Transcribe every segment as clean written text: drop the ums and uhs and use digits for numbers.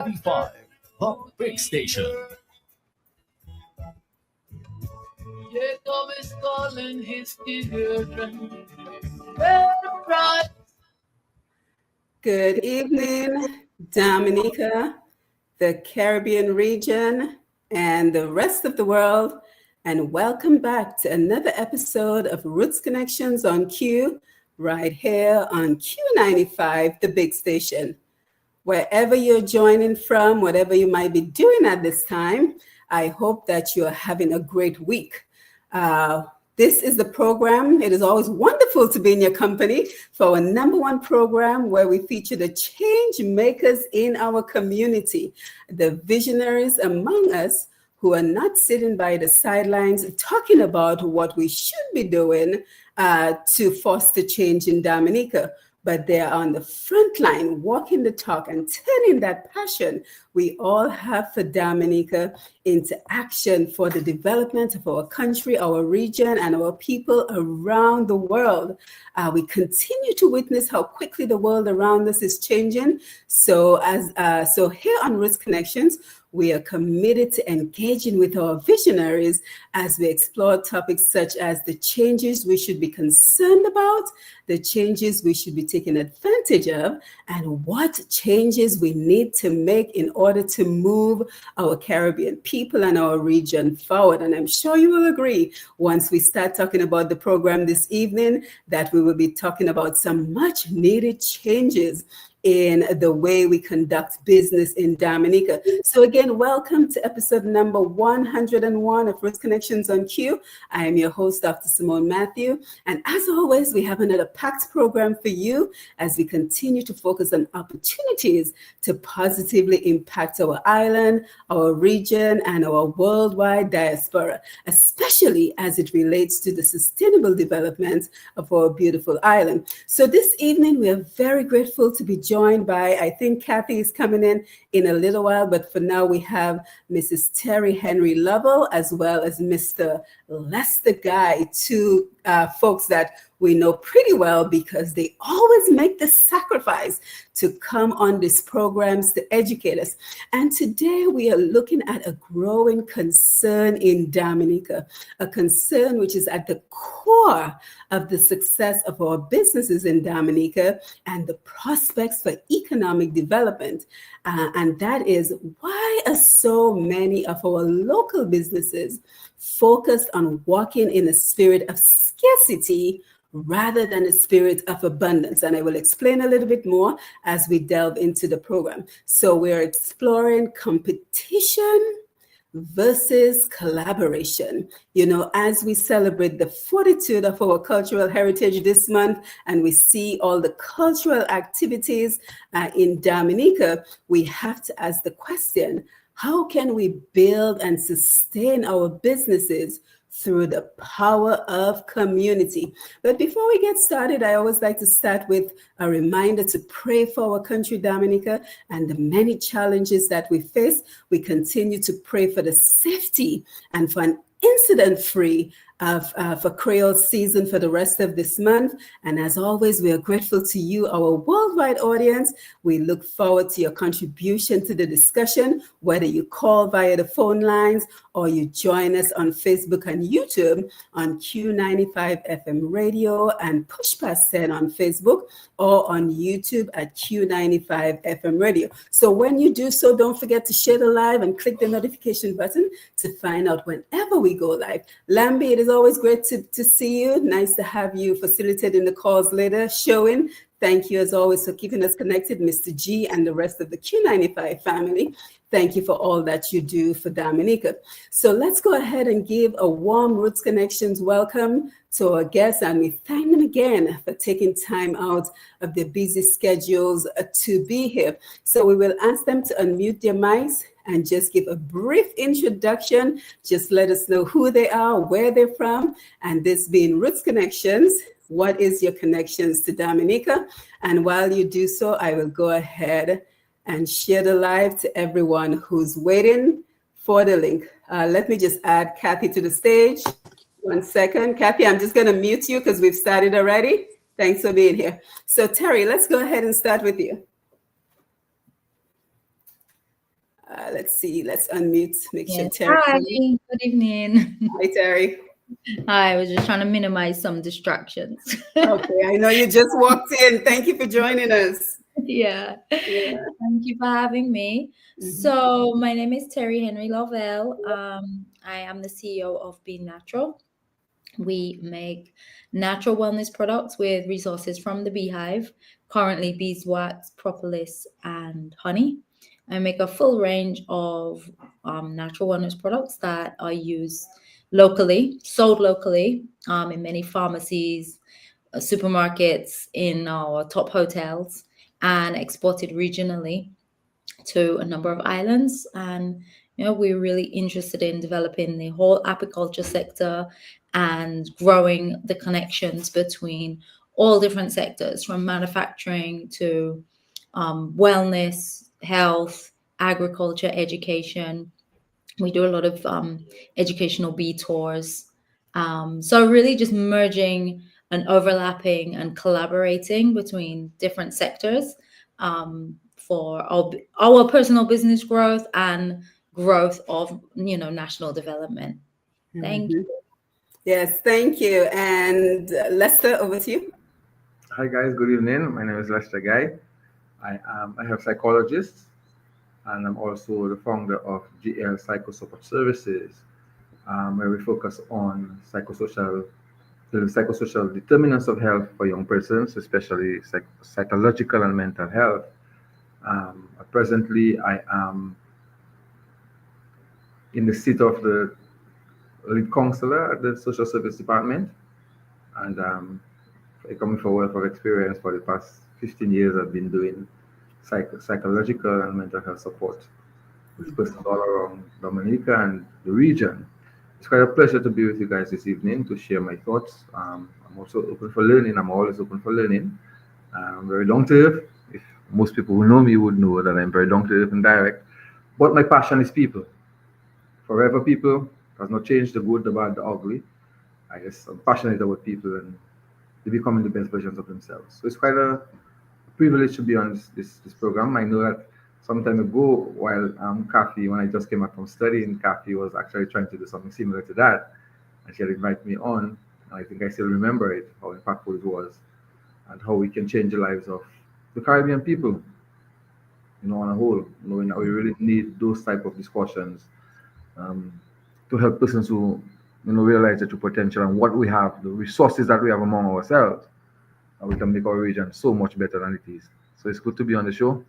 95, the big station. Jacob is calling his children. Good evening, Dominica, the Caribbean region, and the rest of the world, and welcome back to another episode of Roots Connections on Q, right here on Q95, the big station. Wherever you're joining from, whatever you might be doing at this time, I hope that you're having a great week. This is the program. It is always wonderful to be in your company for our number one program where we feature the change makers in our community, the visionaries among us who are not sitting by the sidelines talking about what we should be doing to foster change in Dominica, but they are on the front line, walking the talk and turning that passion we all have for Dominica into action for the development of our country, our region, and our people around the world. We continue to witness how quickly the world around us is changing. So here on Roots Connections, we are committed to engaging with our visionaries as we explore topics such as the changes we should be concerned about, the changes we should be taking advantage of, and what changes we need to make in order to move our Caribbean people and our region forward. And I'm sure you will agree once we start talking about the program this evening that we will be talking about some much needed changes in the way we conduct business in Dominica. So again, welcome to episode number 101 of Roots Connections on Q. I am your host, Dr. Simone Matthew. And as always, we have another packed program for you as we continue to focus on opportunities to positively impact our island, our region, and our worldwide diaspora, especially as it relates to the sustainable development of our beautiful island. So this evening, we are very grateful to be joined by, I think Kathy is coming in a little while, but for now we have Mrs. Terry Henry Lovell as well as Mr. Lester Guy, two folks that we know pretty well because they always make the sacrifice to come on these programs to educate us. And today we are looking at a growing concern in Dominica, a concern which is at the core of the success of our businesses in Dominica and the prospects for economic development. And that is, why are so many of our local businesses focused on walking in a spirit of scarcity rather than a spirit of abundance? And I will explain a little bit more as we delve into the program. So we're exploring competition versus collaboration. You know, as we celebrate the fortitude of our cultural heritage this month, and we see all the cultural activities in Dominica, we have to ask the question, how can we build and sustain our businesses through the power of community? But before we get started, I always like to start with a reminder to pray for our country, Dominica, and the many challenges that we face. We continue to pray for the safety and for an incident-free for Creole season for the rest of this month. And as always, we are grateful to you, our worldwide audience. We look forward to your contribution to the discussion, whether you call via the phone lines or you join us on Facebook and YouTube on Q95 FM radio and Push Past 10 on Facebook or on YouTube at Q95 FM radio. So when you do so, don't forget to share the live and click the notification button to find out whenever we go live. Lambi, it is always great to see you. Nice to have you facilitating the calls later, showing. Thank you, as always, for keeping us connected, Mr. G and the rest of the Q95 family. Thank you for all that you do for Dominica. So let's go ahead and give a warm Roots Connections welcome to our guests, and we thank them again for taking time out of their busy schedules to be here. So we will ask them to unmute their mics and just give a brief introduction. Just let us know who they are, where they're from, and this being Roots Connections, what is your connections to Dominica? And while you do so, I will go ahead and share the live to everyone who's waiting for the link. Let me just add Kathy to the stage. 1 second. Kathy, I'm just going to mute you because we've started already. Thanks for being here. So Terry, let's go ahead and start with you. Let's see. Let's unmute. Make sure Yes. Terry's Hi, on. good evening. Hi, Terry. Hi, I was just trying to minimize some distractions. Okay, I know you just walked in. Thank you for joining us. Yeah. Yeah. Thank you for having me. Mhm. So, my name is Terry Henry Lovell. I am the CEO of Be Natural. We make natural wellness products with resources from the beehive, currently beeswax, propolis, and honey. I make a full range of natural wellness products that are used locally, sold locally in many pharmacies, supermarkets, in our top hotels, and exported regionally to a number of islands. And we're really interested in developing the whole apiculture sector and growing the connections between all different sectors, from manufacturing to wellness, health, agriculture, education. We do a lot of educational bee tours. So really just merging and overlapping and collaborating between different sectors for our personal business growth and growth of national development. Thank Mhm. Yes, thank you. And Lester, over to you. Hi guys, good evening. My name is Lester Guy. I have psychologist and I'm also the founder of GL Psycho Support Services, where we focus on the psychosocial determinants of health for young persons, especially psychological and mental health. Presently, I am in the seat of the lead counselor at the social service department, and I coming for wealth of experience for the past 15 years. I've been doing psychological and mental health support with persons all around Dominica and the region. It's quite a pleasure to be with you guys this evening to share my thoughts. I'm also open for learning. I'm always open for learning. I'm very down to earth. If most people who know me would know that I'm very down to earth and direct. But my passion is people. Forever people has not changed, the good, the bad, the ugly. I'm passionate about people and they becoming the best versions of themselves. So it's quite a privilege to be on this program. I know that some time ago, while Kathy, when I just came back from studying, Kathy was actually trying to do something similar to that, and she had invited me on. And I think I still remember it, how impactful it was, and how we can change the lives of the Caribbean people, on a whole, knowing that we really need those type of discussions um, to help persons who, realize their true potential and what we have, the resources that we have among ourselves, and we can make our region so much better than it is. So it's good to be on the show.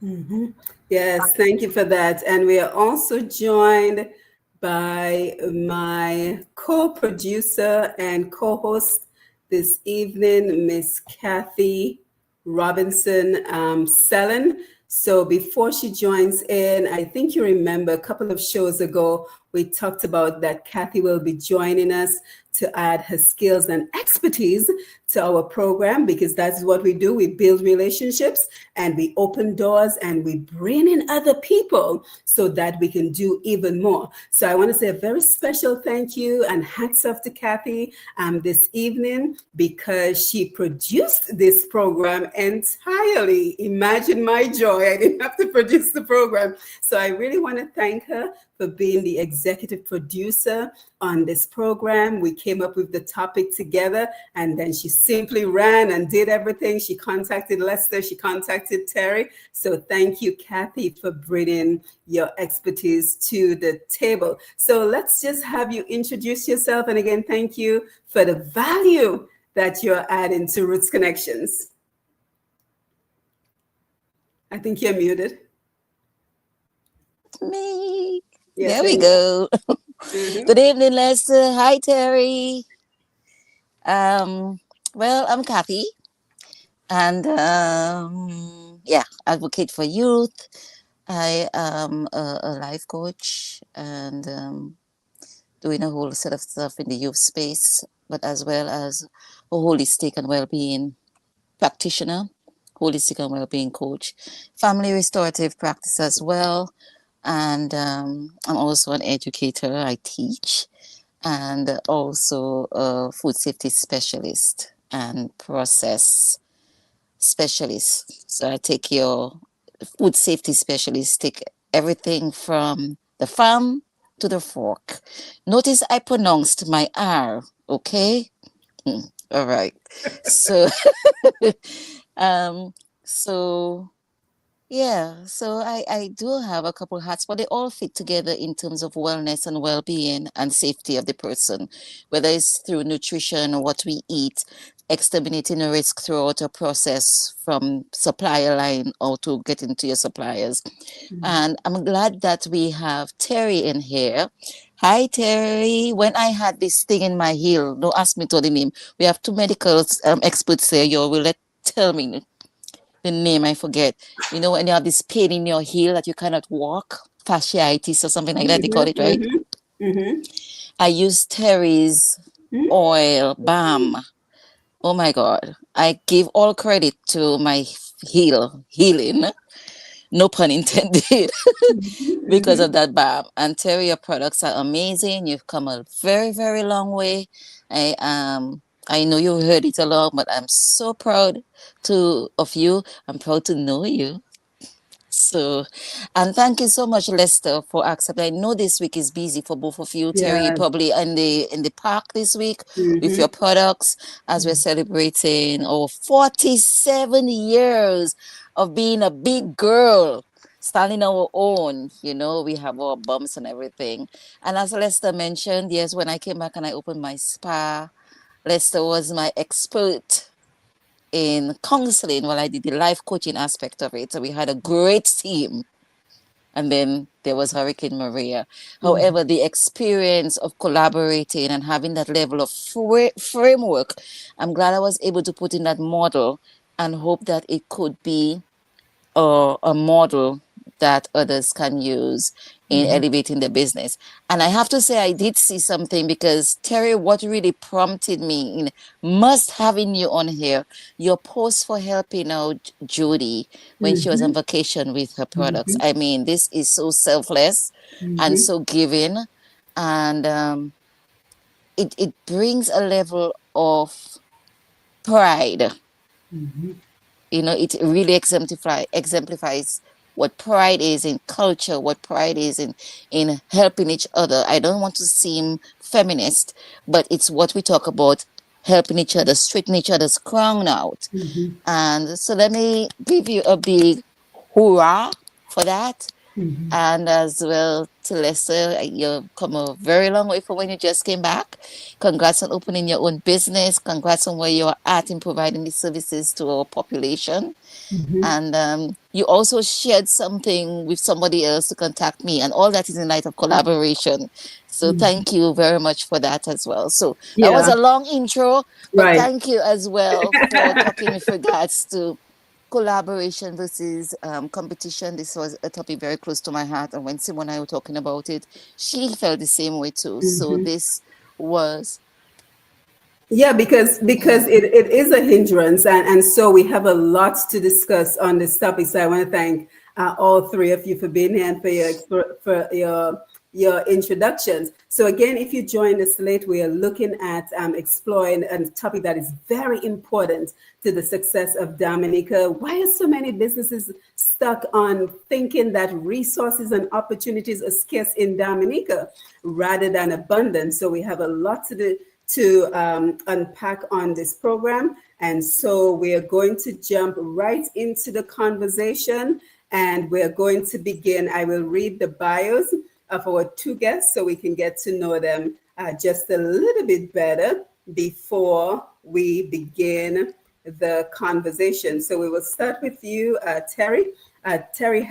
Mhm. Yes, thank you for that. And we are also joined by my co-producer and co-host this evening, Miss Kathy Robinson Sellen. So before she joins in, I think you remember a couple of shows ago, we talked about that Kathy will be joining us to add her skills and expertise to our program, because that's what we do. We build relationships and we open doors and we bring in other people so that we can do even more. So I want to say a very special thank you and hats off to Kathy this evening, because she produced this program entirely. Imagine my joy. I didn't have to produce the program. So I really want to thank her for being the executive producer on this program. We came up with the topic together, and then she simply ran and did everything. She contacted Lester, she contacted Terry. So thank you, Kathy, for bringing your expertise to the table. So let's just have you introduce yourself. And again, thank you for the value that you're adding to Roots Connections. I think you're muted. Me. Yes, There we go. Good evening, Lester. Hi, Terry. Um, well, I'm Kathy, and yeah, advocate for youth. I am a life coach and doing a whole set of stuff in the youth space, but as well as a holistic and well-being practitioner, holistic and well-being coach, family restorative practice as well. And I'm also an educator. I teach, and also a food safety specialist and process specialist. So I take your food safety specialist take everything from the farm to the fork. Notice I pronounced my R, okay? All right. So, um, so yeah, so I do have a couple hats, but they all fit together in terms of wellness and well-being and safety of the person, whether it's through nutrition or what we eat, exterminating a risk throughout a process from supplier line or to getting to your suppliers. And I'm glad that we have Terry in here. Hi, Terry. When I had this thing in my heel, don't ask me to the name. We have two medical experts here. You will tell me the name, I forget. You know, when you have this pain in your heel that you cannot walk, fasciitis or something like that, they call it, right? I use Terry's oil balm. Oh my God. I give all credit to my healing, no pun intended, because of that balm. And Terry, your products are amazing. You've come a very, very long way. I know you heard it a lot, but I'm so proud of you. I'm proud to know you. So, and thank you so much, Lester, for accepting. I know this week is busy for both of you. Terry, Yeah. probably in the park this week with your products as we're celebrating our 47 years of being a big girl, standing our own. You know, we have our bumps and everything. And as Lester mentioned, yes, when I came back and I opened my spa, Lester was my expert in counseling while I did the life coaching aspect of it. So we had a great team. And then there was Hurricane Maria. However, the experience of collaborating and having that level of framework, I'm glad I was able to put in that model and hope that it could be a model that others can use in elevating their business. And I have to say, I did see something because Terry, what really prompted me in must having you on here, your post for helping out Judy when she was on vacation with her products. I mean, this is so selfless and so giving. And it brings a level of pride. You know, it really exemplifies what pride is in culture, what pride is in helping each other. I don't want to seem feminist, but it's what we talk about, helping each other, straighten each other's crown out. And so let me give you a big hoorah for that. And as well to Lester, you've come a very long way from when you just came back. Congrats on opening your own business. Congrats on where you're at in providing these services to our population. And you also shared something with somebody else to contact me, and all that is in light of collaboration. So thank you very much for that as well. So that was Yeah. a long intro, but Right. thank you as well for talking with regards to collaboration versus competition. This was a topic very close to my heart, and when Simone and I were talking about it, she felt the same way too. So this was Yeah, because it is a hindrance, and so we have a lot to discuss on this topic. So I want to thank all three of you for being here and for your introductions. So again, if you joined us late, we are looking at exploring a topic that is very important to the success of Dominica. Why are so many businesses stuck on thinking that resources and opportunities are scarce in Dominica rather than abundant? So we have a lot to unpack on this program. And so we're going to jump right into the conversation, and we're going to begin. I will read the bios of our two guests so we can get to know them just a little bit better before we begin the conversation. So we will start with you, Terry. Terry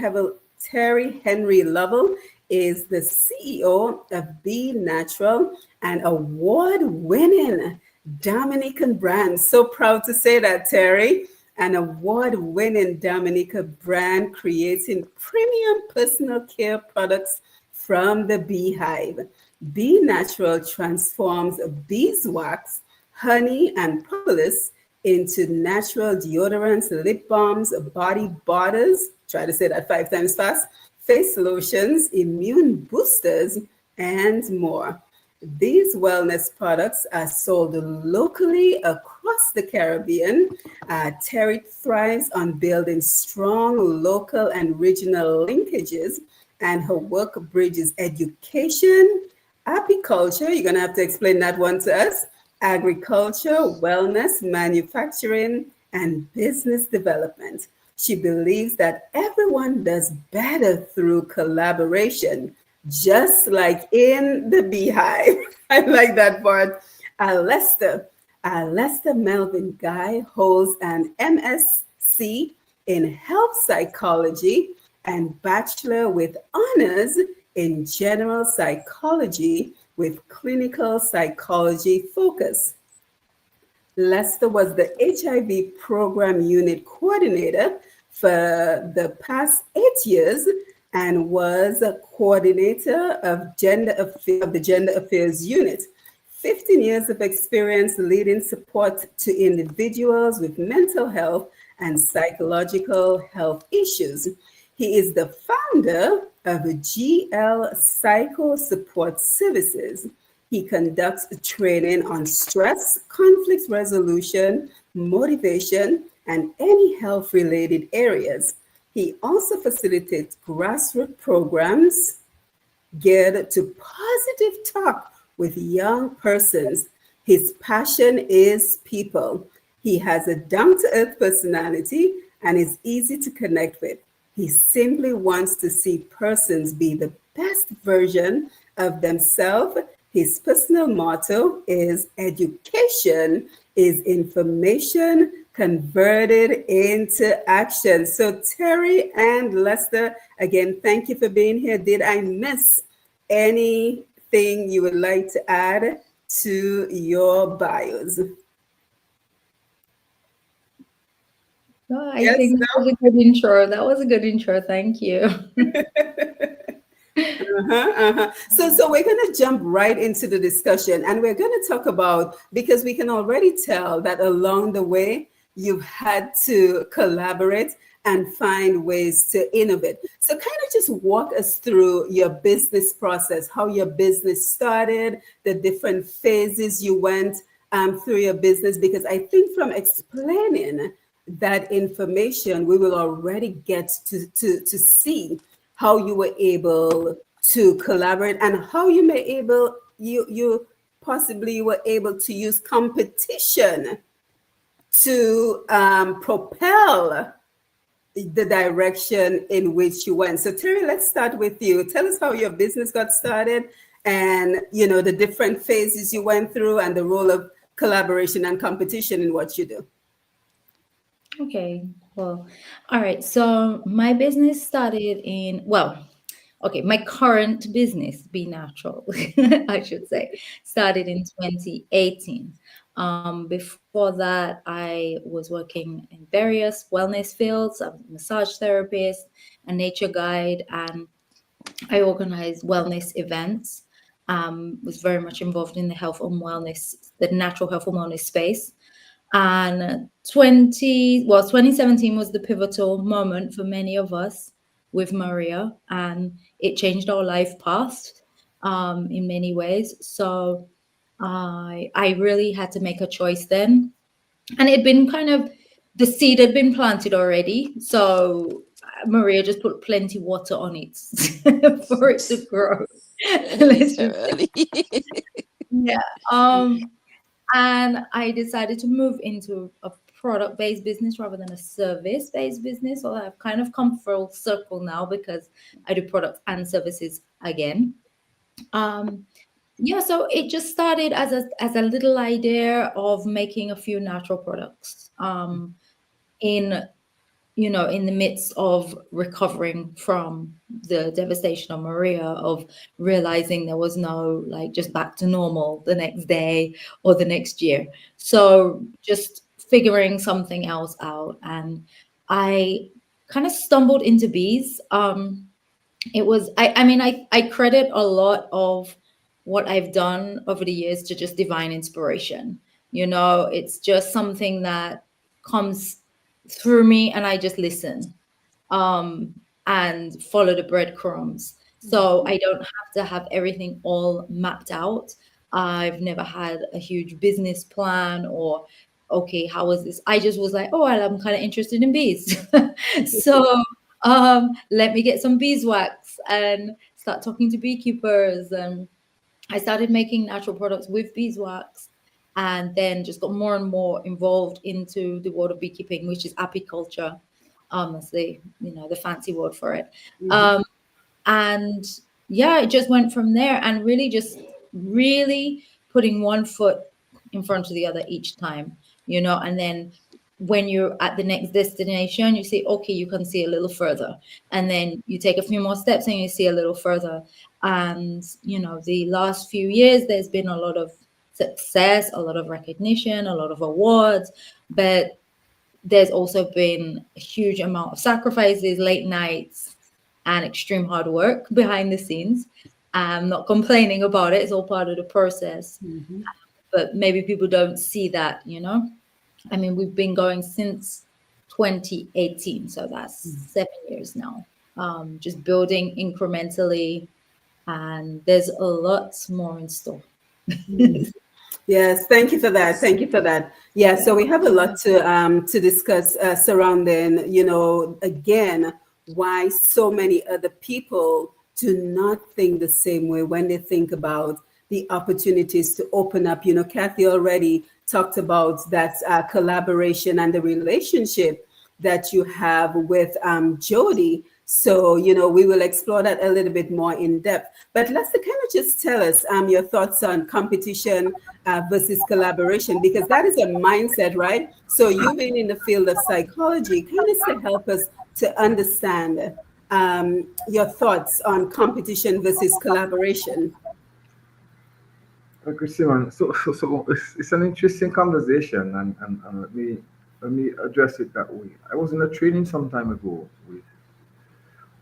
Henry Lovell is the CEO of Be Natural, an award-winning Dominican brand. So proud to say that, Terry. An award-winning Dominica brand creating premium personal care products from the beehive. Be Natural transforms beeswax, honey, and propolis into natural deodorants, lip balms, body butters, try to say that 5 times fast, face lotions, immune boosters, and more. These wellness products are sold locally across the Caribbean. Terry thrives on building strong local and regional linkages, and her work bridges education, apiculture, you're going to have to explain that one to us, agriculture, wellness, manufacturing, and business development. She believes that everyone does better through collaboration, just like in the beehive. I like that part. Lester. Lester Melvin Guy holds an MSc in health psychology and bachelor with honors in general psychology with clinical psychology focus. Lester was the HIV program unit coordinator for the past 8 years and was a coordinator of the Gender Affairs Unit. 15 years of experience leading support to individuals with mental health and psychological health issues. He is the founder of GL Psycho Support Services. He conducts training on stress, conflict resolution, motivation, and any health-related areas. He also facilitates grassroots programs geared to positive talk with young persons. His passion is people. He has a down-to-earth personality and is easy to connect with. He simply wants to see persons be the best version of themselves. His personal motto is education is information converted into action. So Terry and Lester, again, thank you for being here. Did I miss anything you would like to add to your bios? No, I think that was a good intro. That was a good intro. Thank you. So we're going to jump right into the discussion, and we're going to talk about, because we can already tell that along the way you've had to collaborate and find ways to innovate. So kind of just walk us through your business process, how your business started, the different phases you went through your business, because I think from explaining that information, we will already get to see how you were able to collaborate and how you possibly were able to use competition to propel the direction in which you went. So Terry, let's start with you. Tell us how your business got started and the different phases you went through and the role of collaboration and competition in what you do. Okay, well, all right. So my business started my current business, Be Natural, I should say, started in 2018. Before that, I was working in various wellness fields. I'm a massage therapist, a nature guide, and I organized wellness events. Was very much involved in the the natural health and wellness space. And 2017 was the pivotal moment for many of us with Maria, and it changed our life path in many ways. So I really had to make a choice then, and it'd been the seed had been planted already. So Maria just put plenty water on it for it to grow. Yeah. And I decided to move into a product-based business rather than a service-based business. So I've kind of come full circle now because I do products and services again. So it just started as a little idea of making a few natural products in the midst of recovering from the devastation of Maria, of realizing there was no just back to normal the next day or the next year. So just figuring something else out. And I kind of stumbled into bees. I credit a lot of what I've done over the years to just divine inspiration. It's just something that comes through me, and I just listen and follow the breadcrumbs. So I don't have to have everything all mapped out. I've never had a huge business plan or, okay, how was this? I just was like, oh, well, I'm kind of interested in bees. So let me get some beeswax and start talking to beekeepers. And I started making natural products with beeswax, and then just got more and more involved into the world of beekeeping, which is apiculture. That's the fancy word for it. Um, and yeah, it just went from there, and really just really putting one foot in front of the other each time, and then when you're at the next destination, you say, okay, you can see a little further, and then you take a few more steps and you see a little further. And the last few years there's been a lot of success, a lot of recognition, a lot of awards, but there's also been a huge amount of sacrifices, late nights, and extreme hard work behind the scenes. I'm not complaining about it. It's all part of the process. But maybe people don't see that. I mean, we've been going since 2018. So that's 7 years now. Just building incrementally. And there's a lot more in store. Yes, thank you for that. Thank you for that. Yeah, so we have a lot to discuss surrounding, again, why so many other people do not think the same way when they think about the opportunities to open up. Kathy already talked about that collaboration and the relationship that you have with Jody. So, we will explore that a little bit more in depth. But Lester, kind of just tell us your thoughts on competition versus collaboration, because that is a mindset, right? So you've been in the field of psychology, kind of to help us to understand your thoughts on competition versus collaboration. Okay, Simon. So it's an interesting conversation, and let me address it that way. I was in a training some time ago.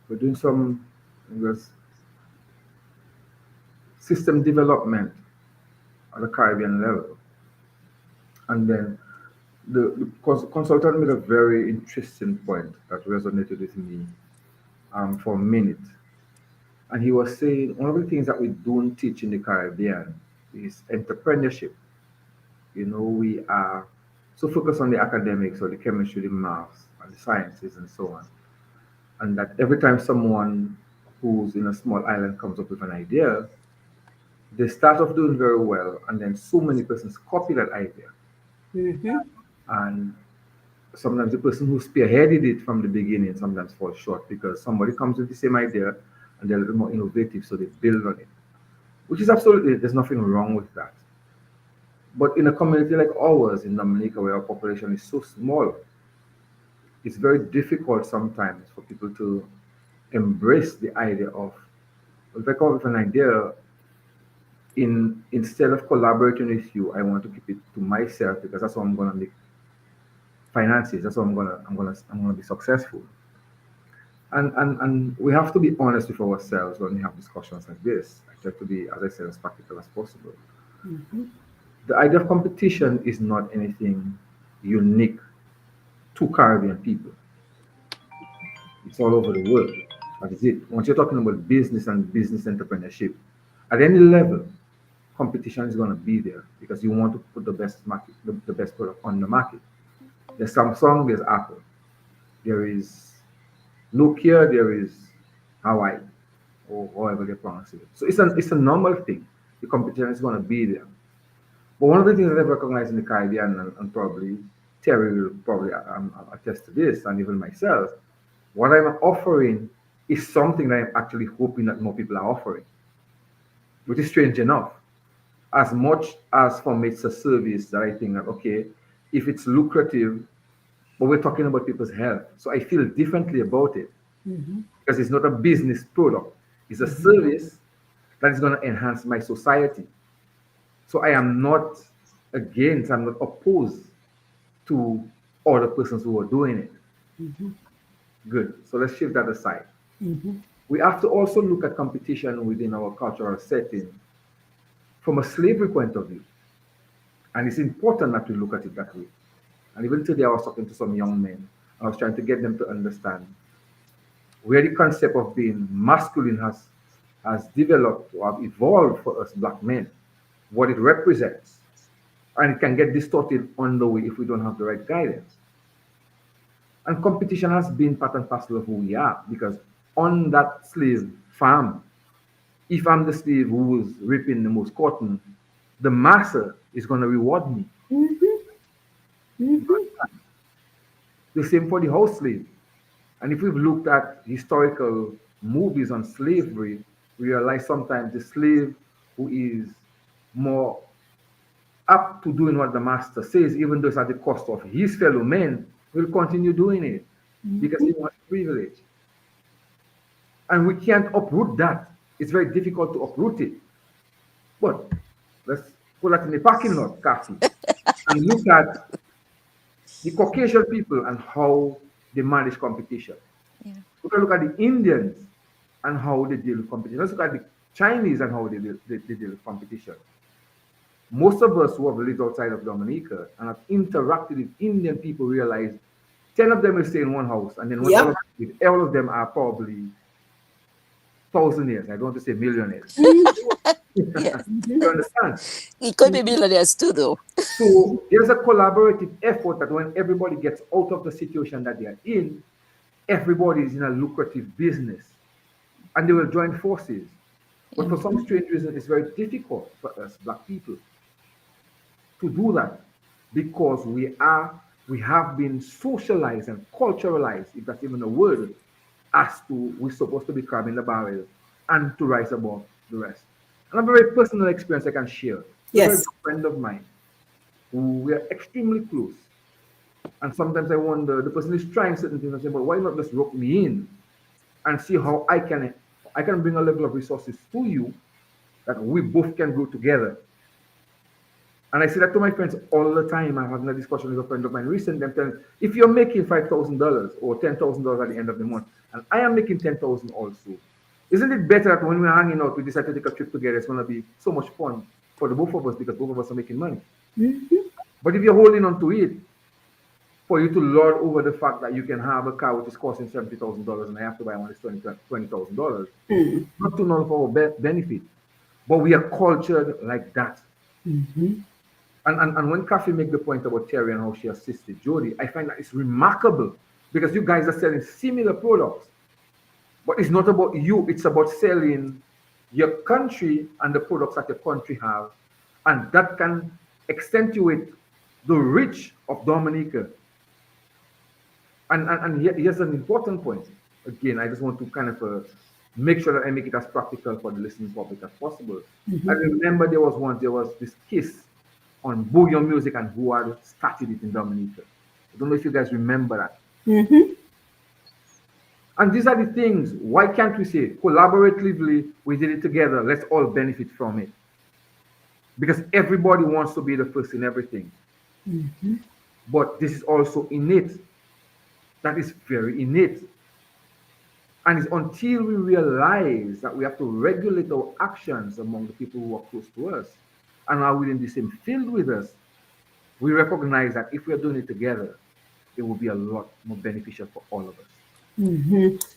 We're doing some, it was system development at the Caribbean level, and then the consultant made a very interesting point that resonated with me for a minute. And he was saying one of the things that we don't teach in the Caribbean is entrepreneurship. We are so focused on the academics or the chemistry, the maths, and the sciences, and so on. And that every time someone who's in a small island comes up with an idea, they start off doing very well, and then so many persons copy that idea. And sometimes the person who spearheaded it from the beginning sometimes falls short because somebody comes with the same idea and they're a little more innovative, so they build on it, which is absolutely, there's nothing wrong with that. But in a community like ours in Dominica, where our population is so small, it's very difficult sometimes for people to embrace the idea of, if I come up with an idea, instead of collaborating with you, I want to keep it to myself because that's how I'm gonna make finances. That's how I'm gonna be successful. And we have to be honest with ourselves when we have discussions like this. I try to be, as I said, as practical as possible. The idea of competition is not anything unique to Caribbean people. It's all over the world. That is it. Once you're talking about business and business entrepreneurship, at any level, competition is going to be there because you want to put the best market, the best product on the market. There's Samsung, there's Apple, there is Nokia, there is Hawaii, or however they pronounce it. So it's a normal thing. The competition is going to be there. But one of the things that I've recognized in the Caribbean, and probably Terry will probably attest to this, and even myself, what I'm offering is something that I'm actually hoping that more people are offering, which is strange enough. As much as for me, it's a service that I think that, okay, if it's lucrative, but we're talking about people's health. So I feel differently about it because it's not a business product. It's a service that is going to enhance my society. So I am not against, I'm not opposed to other persons who are doing it. Good. So let's shift that aside. We have to also look at competition within our cultural setting from a slavery point of view. And it's important that we look at it that way. And even today, I was talking to some young men. I was trying to get them to understand where the concept of being masculine has developed or have evolved for us black men. what it represents. And it can get distorted on the way if we don't have the right guidance. And competition has been part and parcel of who we are because on that slave farm, if I'm the slave who was ripping the most cotton, the master is going to reward me. The same for the house slave. And if we've looked at historical movies on slavery, we realize sometimes the slave who is more up to doing what the master says, even though it's at the cost of his fellow men, will continue doing it because he wants privilege. And we can't uproot that. It's very difficult to uproot it. But let's put that in the parking lot, Kathy, and look at the Caucasian people and how they manage competition. Yeah. We can look at the Indians and how they deal with competition. Let's look at the Chinese and how they deal with competition. Most of us who have lived outside of Dominica and have interacted with Indian people realize 10 of them will stay in one house, and then Yep. all of them are probably thousandaires. I don't want to say millionaires. Yes. You understand? It could be millionaires too, though. So there's a collaborative effort that when everybody gets out of the situation that they are in, everybody is in a lucrative business and they will join forces. But for some strange reason, it's very difficult for us black people to do that because we have been socialized and culturalized, if that's even a word, as to we're supposed to be crabbing the barrel and to rise above the rest. And I have a very personal experience I can share. A very Yes. good friend of mine who we are extremely close. And sometimes I wonder, the person is trying certain things and say, but why not just rope me in and see how I can bring a level of resources to you that we both can grow together. And I say that to my friends all the time. I'm having a discussion with a friend of mine recently. I'm telling, if you're making $5,000 or $10,000 at the end of the month, and I am making 10,000 also, isn't it better that when we're hanging out, we decide to take a trip together? It's going to be so much fun for the both of us because both of us are making money. But if you're holding on to it, for you to lord over the fact that you can have a car which is costing $70,000 and I have to buy one that's $20,000, not to none of our benefit. But we are cultured like that. And when Kathy make the point about Terry and how she assisted Jody, I find that it's remarkable because you guys are selling similar products. But it's not about you, it's about selling your country and the products that your country have. And that can accentuate the reach of Dominica. And here's an important point. Again, I just want to kind of make sure that I make it as practical for the listening public as possible. I remember there was this kiss on bouillon music and who had started it in Dominica. I don't know if you guys remember that. And these are the things. Why can't we say collaboratively we did it together? Let's all benefit from it. Because everybody wants to be the first in everything. But this is also innate. That is very innate. And it's until we realize that we have to regulate our actions among the people who are close to us and are within the same field with us, we recognize that if we are doing it together, it will be a lot more beneficial for all of us.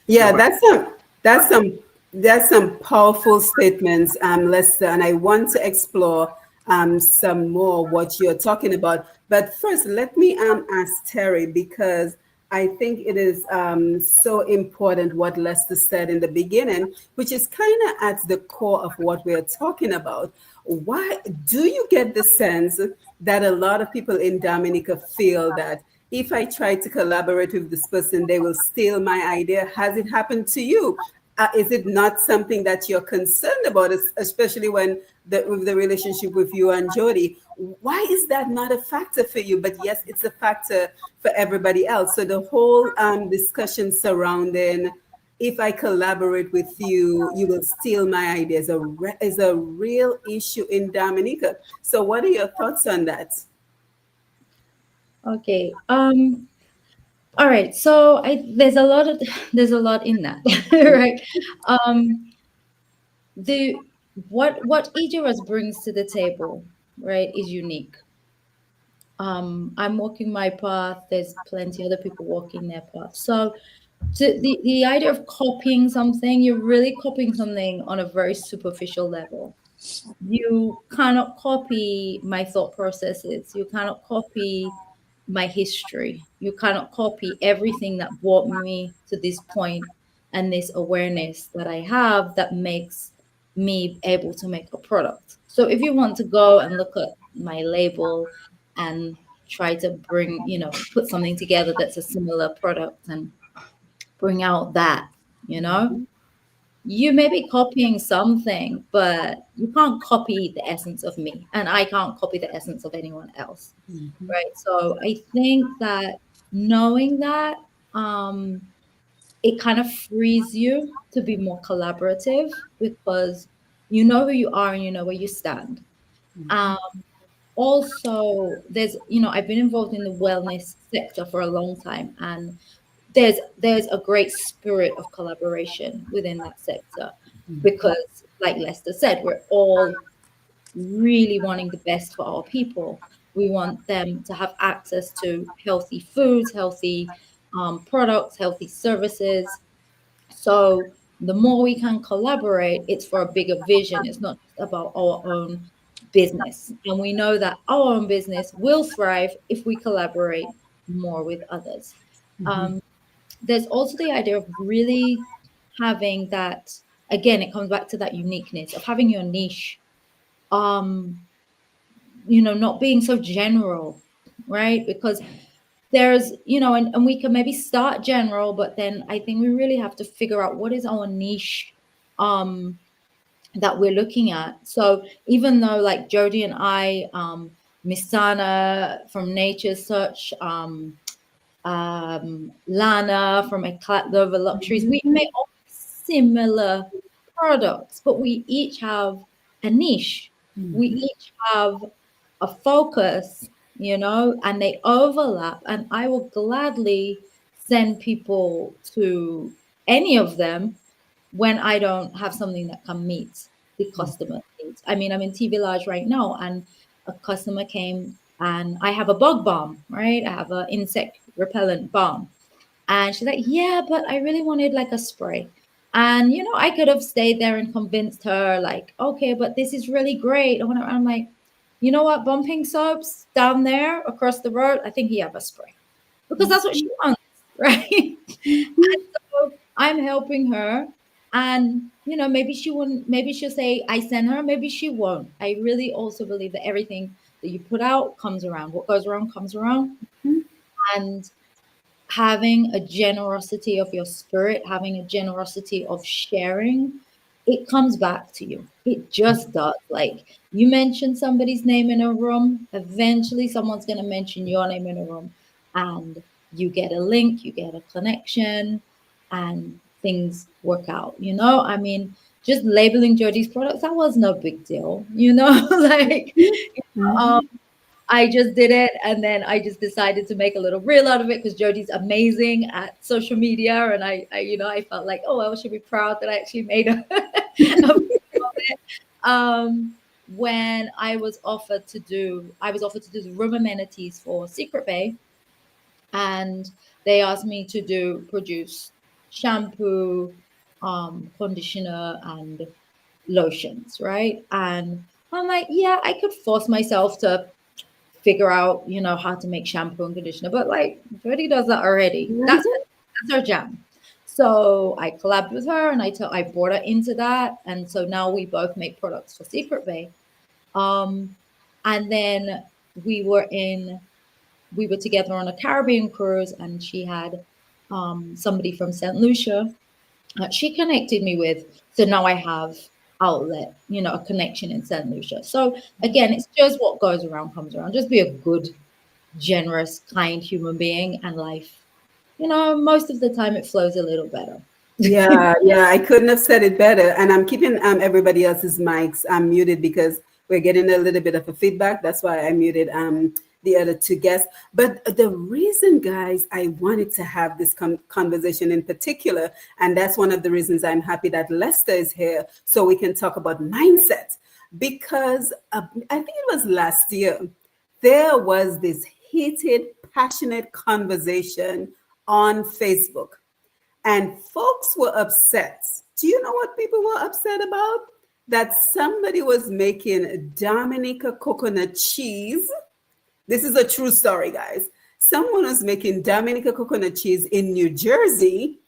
Yeah, that's some powerful statements, Lester, and I want to explore some more what you're talking about. But first, let me ask Terry, because I think it is so important what Lester said in the beginning, which is kind of at the core of what we're talking about. Why do you get the sense that a lot of people in Dominica feel that if I try to collaborate with this person, they will steal my idea? Has it happened to you? Is it not something that you're concerned about, especially when with the relationship with you and Jody? Why is that not a factor for you? But yes, it's a factor for everybody else. So the whole discussion surrounding if I collaborate with you, you will steal my ideas is a real issue in Dominica. So what are your thoughts on that? Okay. All right. So there's a lot in that, right? The what each of us brings to the table, right, is unique. I'm walking my path. There's plenty other people walking their path. So the idea of copying something, you're really copying something on a very superficial level. you cannot copy my thought processes. You cannot copy my history. You cannot copy everything that brought me to this point and this awareness that I have that makes me able to make a product. So if you want to go and look at my label and try to bring, put something together that's a similar product and bring out that, you know, you may be copying something, but you can't copy the essence of me, and I can't copy the essence of anyone else, right? So I think that knowing that, it kind of frees you to be more collaborative because you know who you are and you know where you stand. Um, Also, I've been involved in the wellness sector for a long time, and there's a great spirit of collaboration within that sector because, like Lester said, we're all really wanting the best for our people. We want them to have access to healthy foods, healthy products, healthy services. So the more we can collaborate, it's for a bigger vision. It's not just about our own business. And we know that our own business will thrive if we collaborate more with others. Um, there's also the idea of really having that, again, it comes back to that uniqueness of having your niche. Um, not being so general, right? Because there's, and we can maybe start general, but then I think we really have to figure out what is our niche that we're looking at. So even though like Jody and I, Miss Sana from Nature Search, Lana from Eclat Nova Luxuries, we may offer similar products, but we each have a niche. We each have a focus, and they overlap. And I will gladly send people to any of them when I don't have something that can meet the customer needs. I mean, I'm in TV Large right now, and a customer came and I have a bug balm, right? I have an insect repellent balm. And she's like, yeah, but I really wanted like a spray. And, I could have stayed there and convinced her, like, okay, but this is really great. And I'm like, you know what, bumping soaps down there across the road, I think you have a spray because that's what she wants, right? And so I'm helping her. And, maybe she wouldn't, maybe she'll say, I send her, maybe she won't. I really also believe that everything that you put out comes around. What goes around comes around. And having a generosity of your spirit, having a generosity of sharing, it comes back to you. It just does. Like you mention somebody's name in a room, eventually someone's going to mention your name in a room, and you get a link, you get a connection, and things work out. I mean, just labeling Jody's products, that was no big deal, like, I just did it, and then I just decided to make a little reel out of it because Jody's amazing at social media, and I felt like, oh, I should be proud that I actually made a video of it. When I was offered to do the room amenities for Secret Bay, and they asked me to produce shampoo, conditioner, and lotions, right? And I'm like, yeah, I could force myself to figure out, how to make shampoo and conditioner. But like Jody does that already. That's her jam. So I collabed with her and I brought her into that. And so now we both make products for Secret Bay. And then we were together on a Caribbean cruise, and she had somebody from St. Lucia she connected me with. So now I have outlet, a connection in St. Lucia. So again, it's just what goes around comes around. Just be a good, generous, kind human being, and life, most of the time it flows a little better. Yeah, I couldn't have said it better. And I'm keeping everybody else's mics muted because we're getting a little bit of a feedback. That's why I muted the other two guests. But the reason, guys, I wanted to have this conversation in particular, and that's one of the reasons I'm happy that Lester is here so we can talk about mindset. Because I think it was last year, there was this heated, passionate conversation on Facebook. And folks were upset. Do you know what people were upset about? that somebody was making Dominica coconut cheese. This is a true story, guys. Someone was making Dominica coconut cheese in New Jersey,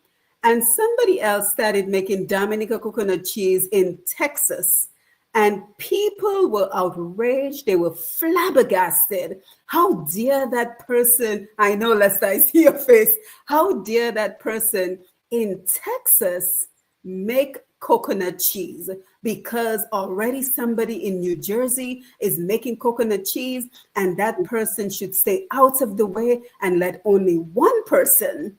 and somebody else started making Dominica coconut cheese in Texas. And people were outraged. They were flabbergasted. How dare that person, I know, Lester, I see your face. How dare that person in Texas make coconut cheese, because already somebody in New Jersey is making coconut cheese, and that person should stay out of the way and let only one person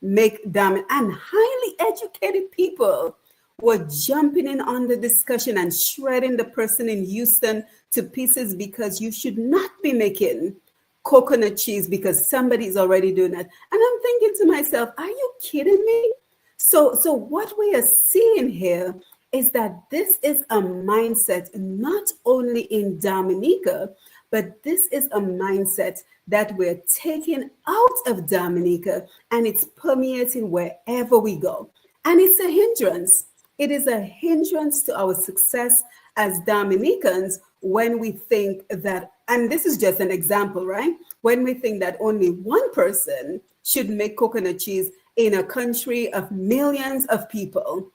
make them. And highly educated people were jumping in on the discussion and shredding the person in Houston to pieces, because you should not be making coconut cheese because somebody is already doing that. And I'm thinking to myself, are you kidding me? So what we are seeing here is that this is a mindset not only in Dominica, but this is a mindset that we're taking out of Dominica, and it's permeating wherever we go. And it's a hindrance. It is a hindrance to our success as Dominicans when we think that, and this is just an example, right? When we think that only one person should make coconut cheese in a country of millions of people,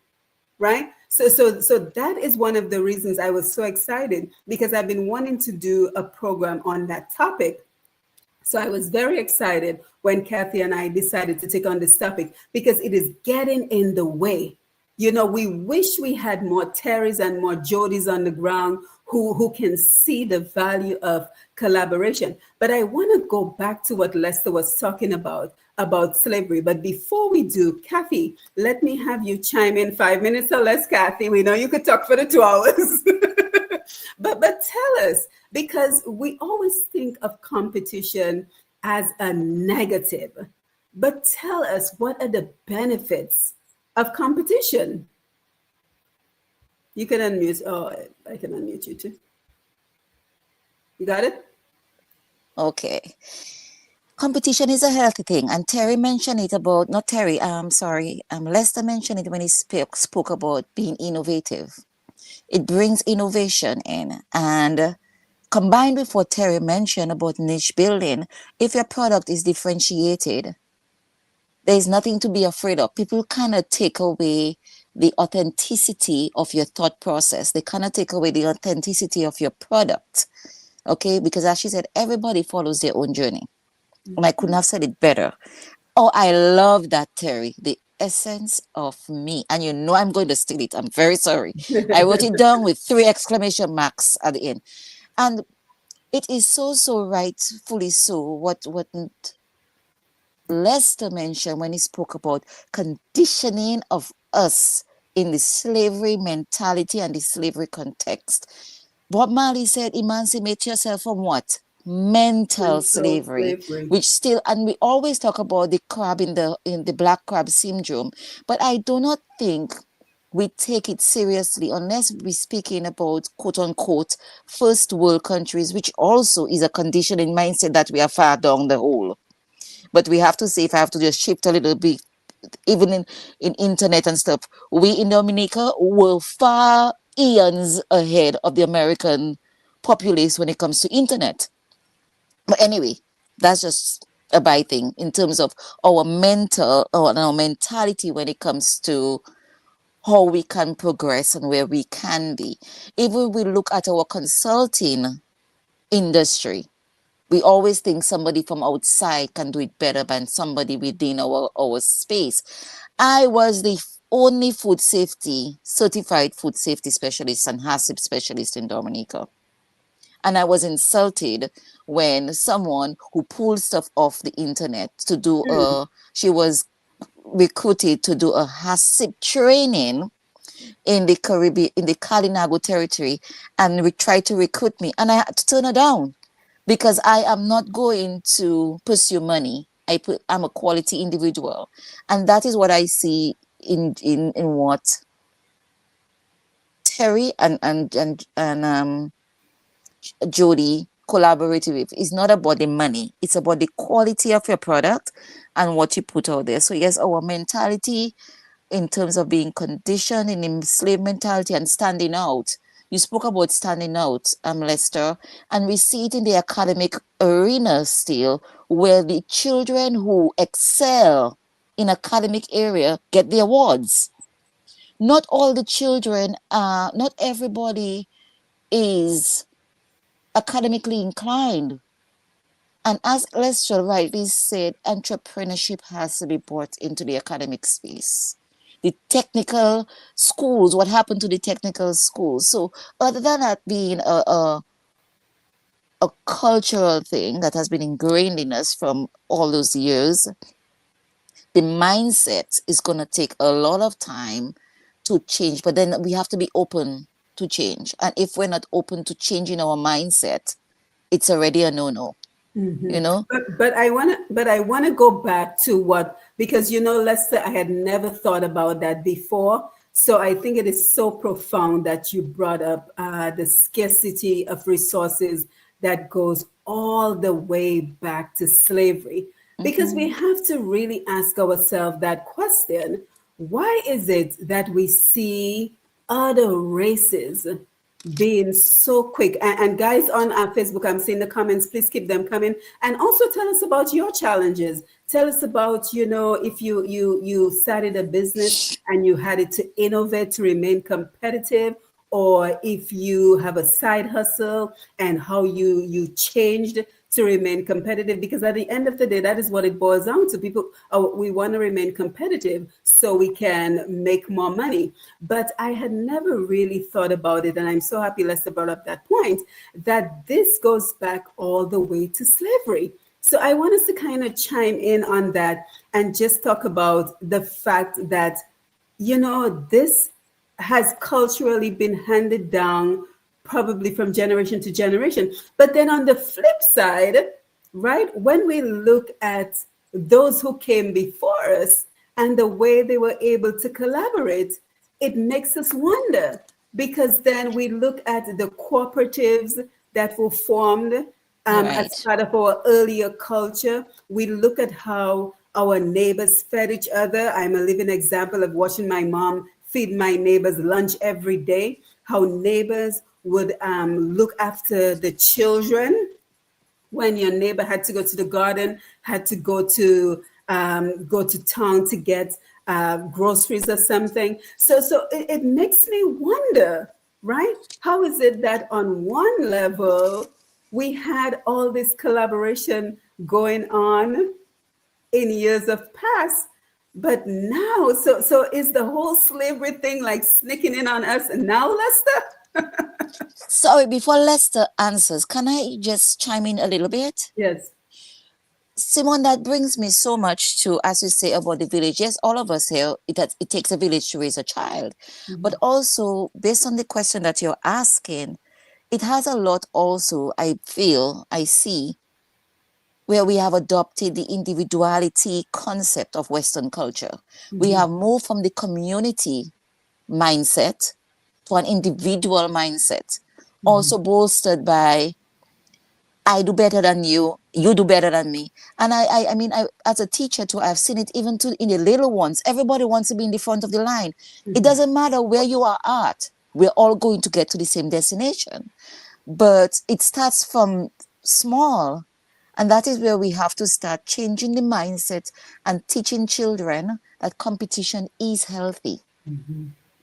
right? So that is one of the reasons I was so excited, because I've been wanting to do a program on that topic. So I was very excited when Kathy and I decided to take on this topic, because it is getting in the way. You know, we wish we had more Terrys and more Jodies on the ground who can see the value of collaboration. But I want to go back to what Lester was talking about slavery. But before we do, Kathy, let me have you chime in 5 minutes or less, Kathy. We know you could talk for the 2 hours. but tell us, because we always think of competition as a negative. But tell us, what are the benefits of competition? You can unmute. Oh, I can unmute you too. You got it? Okay. Competition is a healthy thing, and Terry mentioned it about, not Terry, Lester mentioned it when he spoke about being innovative. It brings innovation in, and combined with what Terry mentioned about niche building, if your product is differentiated, there's nothing to be afraid of. People cannot take away the authenticity of your thought process. They cannot take away the authenticity of your product. Okay, because as she said, everybody follows their own journey. And I couldn't have said it better. Oh, I love that, Terry. The essence of me. And you know I'm going to steal it. I'm very sorry. I wrote it down with 3 exclamation marks at the end. And it is so rightfully so what Lester mentioned when he spoke about conditioning of us in the slavery mentality and the slavery context. Bob Marley said, emancipate yourself from what? Mental slavery, which still, and we always talk about the crab in the black crab syndrome, but I do not think we take it seriously unless we're speaking about quote unquote first world countries, which also is a conditioning mindset that we are far down the hole. But we have to say, if I have to just shift a little bit, even in internet and stuff, we in Dominica were far eons ahead of the American populace when it comes to internet. But anyway, that's just a bad thing in terms of our mentality when it comes to how we can progress and where we can be. Even we look at our consulting industry, we always think somebody from outside can do it better than somebody within our space. I was the only certified food safety specialist and HACCP specialist in Dominica. And I was insulted when someone who pulled stuff off the internet to do she was recruited to do a HACCP training in the Caribbean, in the Kalinago territory, and tried to recruit me. And I had to turn her down because I am not going to pursue money. I'm a quality individual. And that is what I see in what Terry and Jody collaborated with. It's not about the money. It's about the quality of your product and what you put out there. So yes, our mentality in terms of being conditioned in slave mentality and standing out. You spoke about standing out, Lester, and we see it in the academic arena still, where the children who excel in academic area get the awards. Not all the children, not everybody is academically inclined. And as Lester rightly said, entrepreneurship has to be brought into the academic space. The technical schools, what happened to the technical schools? So other than that being a cultural thing that has been ingrained in us from all those years, the mindset is going to take a lot of time to change. But then we have to be open to change. And if we're not open to changing our mindset, it's already a no-no. You know, but I want to go back to what, because Lester, I had never thought about that before. So I think it is so profound that you brought up the scarcity of resources that goes all the way back to slavery, because we have to really ask ourselves that question: why is it that we see other races being so quick? And guys on our Facebook, I'm seeing the comments, please keep them coming. And also tell us about your challenges. Tell us about, if you started a business and you had it to innovate to remain competitive, or if you have a side hustle and how you changed to remain competitive, because at the end of the day, that is what it boils down to. People, we want to remain competitive so we can make more money. But I had never really thought about it, and I'm so happy Lester brought up that point, that this goes back all the way to slavery. So I want us to kind of chime in on that and just talk about the fact that, this has culturally been handed down probably from generation to generation. But then on the flip side, right, when we look at those who came before us and the way they were able to collaborate, it makes us wonder, because then we look at the cooperatives that were formed as part of our earlier culture. We look at how our neighbors fed each other. I'm a living example of watching my mom feed my neighbors lunch every day, how neighbors would look after the children. When your neighbor had to go to the garden, had to go to town to get groceries or something. So it makes me wonder, right? How is it that on one level we had all this collaboration going on in years of past, but now, so is the whole slavery thing like sneaking in on us now, Lester? Sorry, before Lester answers, can I just chime in a little bit? Yes. Simone, that brings me so much to, as you say about the village. Yes, all of us here, it takes a village to raise a child. But also, based on the question that you're asking, it has a lot also, I see, where we have adopted the individuality concept of Western culture. We have moved from the community mindset to an individual mindset, also bolstered by I do better than you, you do better than me. And I mean, as a teacher too, I've seen it even too in the little ones. Everybody wants to be in the front of the line. It doesn't matter where you are at. We're all going to get to the same destination. But it starts from small. And that is where we have to start changing the mindset and teaching children that competition is healthy.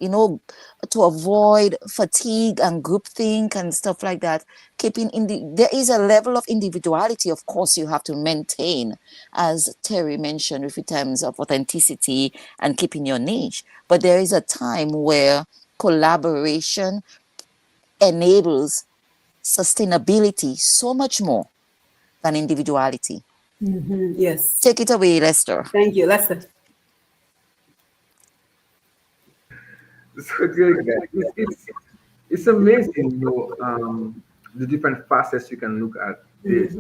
To avoid fatigue and groupthink and stuff like that. There is a level of individuality, of course, you have to maintain, as Terry mentioned, with terms of authenticity and keeping your niche. But there is a time where collaboration enables sustainability so much more than individuality. Yes. Take it away, Lester. Thank you, Lester. So it's amazing, the different facets you can look at this.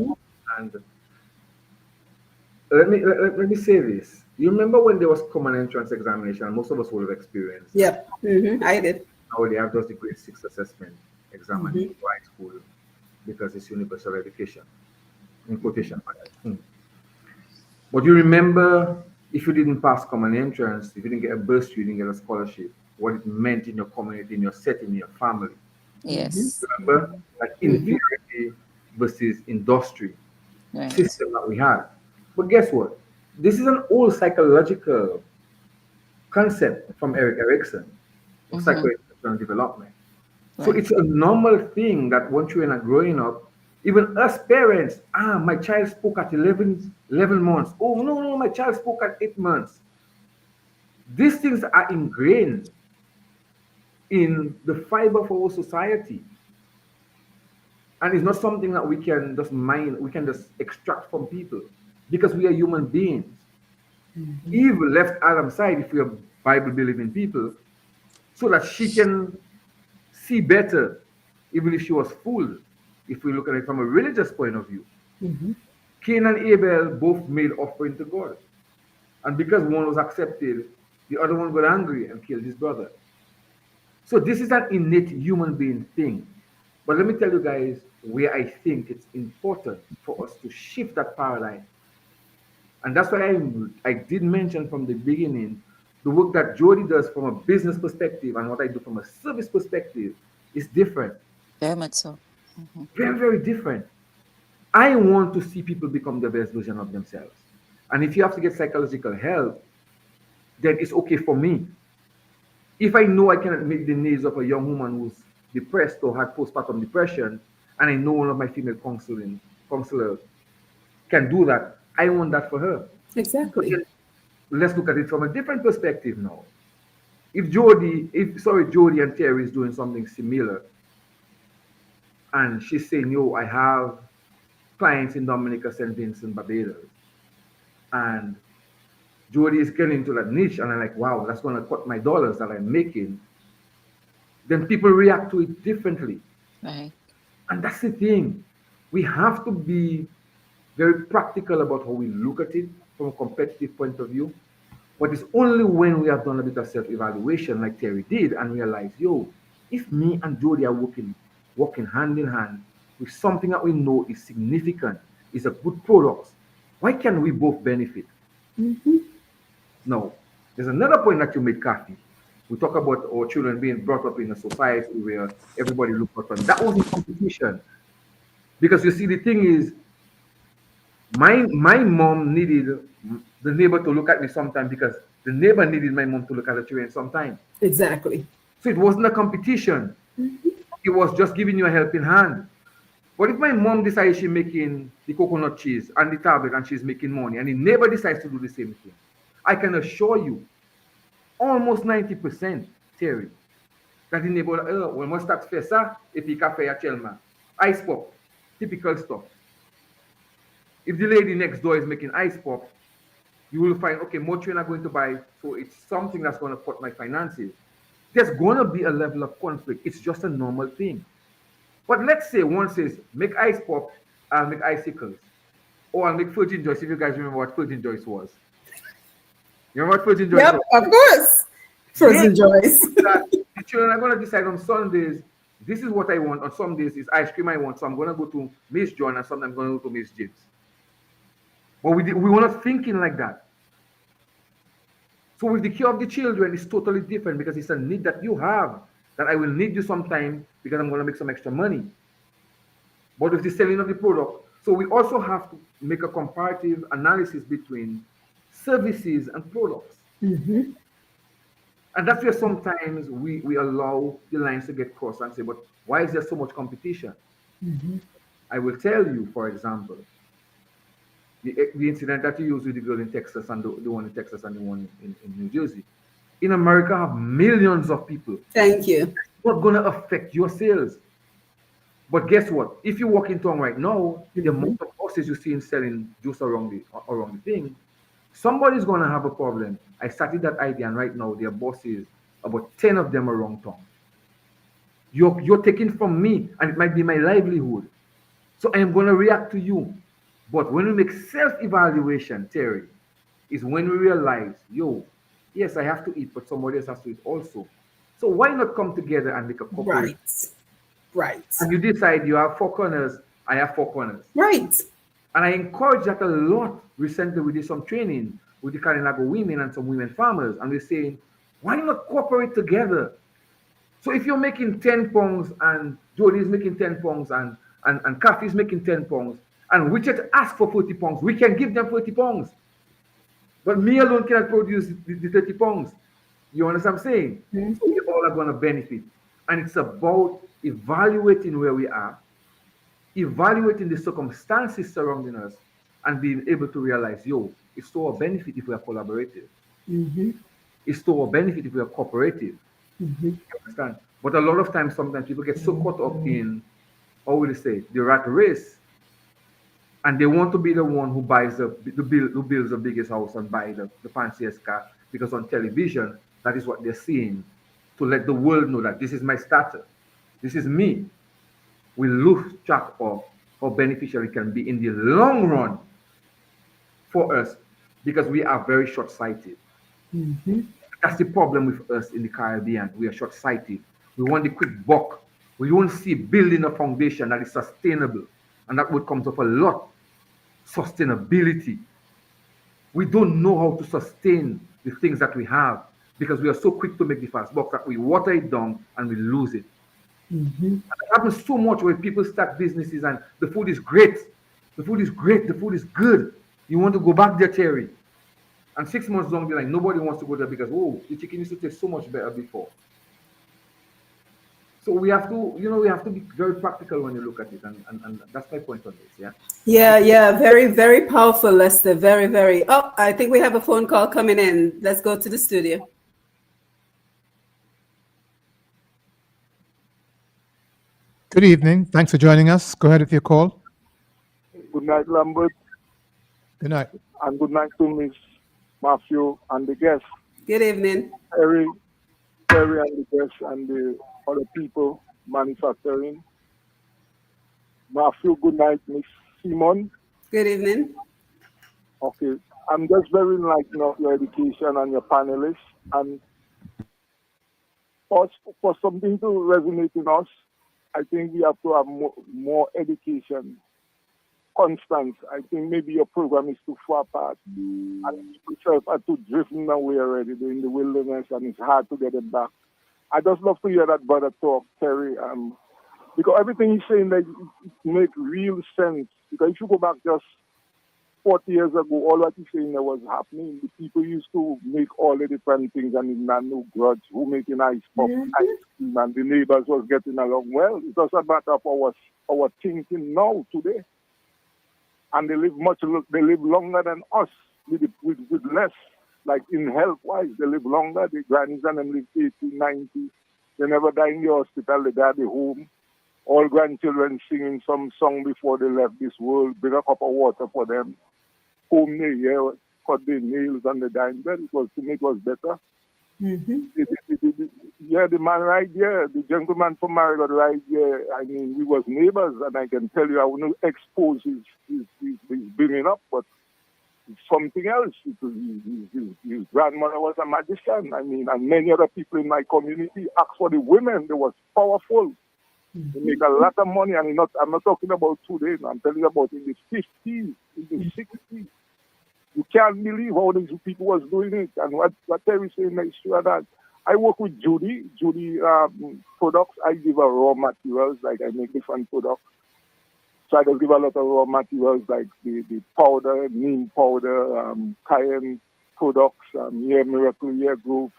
And let me say this. You remember when there was common entrance examination? Most of us would have experienced. Yep, I did. Now they have just the grade 6 assessment exam in high school because it's universal education, in quotation. But you remember if you didn't pass common entrance, if you didn't get a bursary, you didn't get a scholarship, what it meant in your community, in your setting, in your family. Yes. Remember, like inferiority versus industry Right. system that we had. But guess what? This is an old psychological concept from Eric Erikson of Mm-hmm. psycho-emotional development. So Right. it's a normal thing that once you're growing up, even us parents, my child spoke at 11 months. Oh, no, no, my child spoke at 8 months. These things are ingrained in the fiber of our society. And it's not something that we can just mind, we can just extract from people because we are human beings. Eve left Adam's side, if we are Bible believing people, so that she can see better, even if she was fooled, if we look at it from a religious point of view. Cain and Abel both made offering to God. And because one was accepted, the other one got angry and killed his brother. So this is an innate human being thing. But let me tell you guys where I think it's important for us to shift that paradigm. And that's why I did mention from the beginning the work that Jody does from a business perspective and what I do from a service perspective is different. Very much so. Mm-hmm. Very, very different. I want to see people become the best version of themselves. And if you have to get psychological help, then it's okay for me. If I know I cannot meet the needs of a young woman who's depressed or had postpartum depression, and I know one of my female counselors can do that, I want that for her. But Exactly. then let's look at it from a different perspective now. If Jody and Terry is doing something similar, and she's saying, "Yo, I have clients in Dominica, St. Vincent, Barbados," and Jody is getting into that niche, and I'm like, "Wow, that's gonna cut my dollars that I'm making." Then people react to it differently, Right. and that's the thing. We have to be very practical about how we look at it from a competitive point of view. But it's only when we have done a bit of self-evaluation, like Terry did, and realize, yo, if me and Jody are working hand in hand with something that we know is significant, is a good product, why can we both benefit? Now, there's another point that you made, Kathy. We talk about our children being brought up in a society where everybody looks at them. That wasn't competition. Because you see, the thing is, my mom needed the neighbor to look at me sometime because the neighbor needed my mom to look at the children sometime. Exactly. So it wasn't a competition. It was just giving you a helping hand. But if my mom decides she's making the coconut cheese and the tablet and she's making money, and the neighbor decides to do the same thing, I can assure you, almost 90%, Terry, that the neighbor, we must start fesa, if you cafe at Chelma. Ice pop, typical stuff. If the lady next door is making ice pop, you will find, okay, more children are going to buy, so it's something that's going to cut my finances. There's going to be a level of conflict. It's just a normal thing. But let's say one says, make ice pop, I'll make icicles. Or I'll make Virgin Joyce, if you guys remember what Virgin Joyce was. You remember what Virgin Joyce Yep, was? of course. Then Frozen joys. that the children are going to decide on Sundays, this is what I want. On some days, it's ice cream I want. So I'm going to go to Miss John and sometimes I'm going to go to Miss James. But we were not thinking like that. So with the care of the children, it's totally different because it's a need that you have, that I will need you sometime because I'm going to make some extra money. But with the selling of the product, so we also have to make a comparative analysis between services and products. And that's where sometimes we allow the lines to get crossed and say, but why is there so much competition? I will tell you, for example, the incident that you used with the girl in Texas and the one in Texas and the one in New Jersey. In America, have millions of people. Thank you. It's not going to affect your sales. But guess what? If you walk in town right now, the amount of horses you see selling juice around the thing, somebody's going to have a problem. I started that idea, and right now, their bosses, about 10 of them around town. You're taking from me, and it might be my livelihood. So I am going to react to you. But when we make self-evaluation, Terry, is when we realize, yo, yes, I have to eat, but somebody else has to eat also. So why not come together and make a corporation? Right. And you decide you have 4 corners, I have 4 corners. Right. And I encourage that a lot. Recently, we did some training with the Kalinago women and some women farmers, and we're saying, why not cooperate together? So if you're making 10 pounds and Jody is making 10 pounds and Kathy is making 10 pounds, and Richard asks for 40 pounds, we can give them 40 pounds. But me alone cannot produce the 30 pounds. You understand what I'm saying? So we all are going to benefit. And it's about evaluating where we are, evaluating the circumstances surrounding us, and being able to realize, yo, it's to our benefit if we are collaborative. It's to our benefit if we are cooperative. You understand? But a lot of times, sometimes people get so caught up in, how will you say, the rat race, and they want to be the one who buys who builds the biggest house and buy the fanciest car, because on television, that is what they're seeing, to let the world know that this is my status, this is me. We lose track of how beneficial it can be in the long run for us, because we are very short-sighted. That's the problem with us in the Caribbean. We are short-sighted. We want the quick buck. We don't see building a foundation that is sustainable, and that would come of a lot. Sustainability. We don't know how to sustain the things that we have, because we are so quick to make the fast buck that we water it down and we lose it. And it happens so much when people start businesses and the food is great. The food is great. The food is good. You want to go back there, Terry. And 6 months down the line, nobody wants to go there because, oh, the chicken used to taste so much better before. So we have to be very practical when you look at it. And that's my point on this, yeah? Yeah. Very, very powerful, Lester. Very, very. Oh, I think we have a phone call coming in. Let's go to the studio. Good evening. Thanks for joining us. Go ahead with your call. Good night, Lambert. Good night. And good night to Miss Matthew and the guests. Good evening. Terry and the guests and the other people manufacturing. Matthew, good night, Miss Simon. Good evening. Okay. I'm just very enlightened of your education and your panelists. And for something to resonate in us, I think we have to have more education. Constant. I think maybe your program is too far apart. And people are too driven away already. They're in the wilderness and it's hard to get them back. I just love to hear that brother talk, Terry. Because everything he's saying, like, it makes real sense. Because if you go back just 40 years ago, all what he's saying that was happening, the people used to make all the different things and in no grudge, who making ice pop, ice cream, and the neighbors was getting along well. It was a matter of our thinking now, today. And they live longer than us with less. Like in health-wise, they live longer. The grannies and them live 80, 90. They never die in the hospital. They die at the home. All grandchildren singing some song before they left this world. Bring a cup of water for them. Comb their hair, cut their nails on the dying bed. It was to make us better. The man right there, the gentleman from Marigot right there, I mean, we was neighbors, and I can tell you, I wouldn't expose his bringing up, but it's something else. His grandmother was a magician, I mean, and many other people in my community asked for the women. They was powerful. They make a lot of money, and I'm not talking about today, I'm telling you about in the 50s, in the 60s. You can't believe how these people was doing it. And what Terry saying is sure that I work with Judy products. I give her raw materials, like I make different products. So I just give a lot of raw materials like the powder, neem powder, cayenne products, hair miracle, hair growth,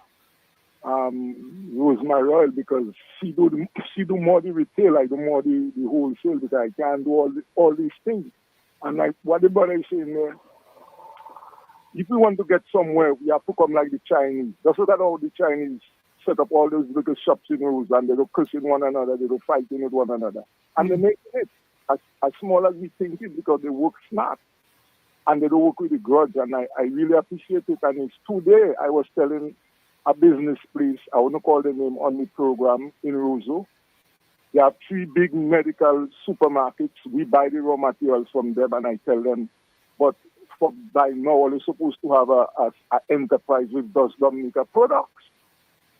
rosemary oil, because she do more the retail, I do more the wholesale, because I can't do all these things. And like what the brother is saying there, if we want to get somewhere, we have to come like the Chinese. That's what all the Chinese set up all those little shops in rows, and they don't cursing one another, they don't fighting with one another. And they make it as small as we think it, because they work smart. And they don't work with the grudge, and I really appreciate it. And it's today I was telling a business place, I want to call the name on the program in Roseau. They have 3 big medical supermarkets. We buy the raw materials from them, and I tell them, but by now, they're supposed to have an enterprise with those Dominica products.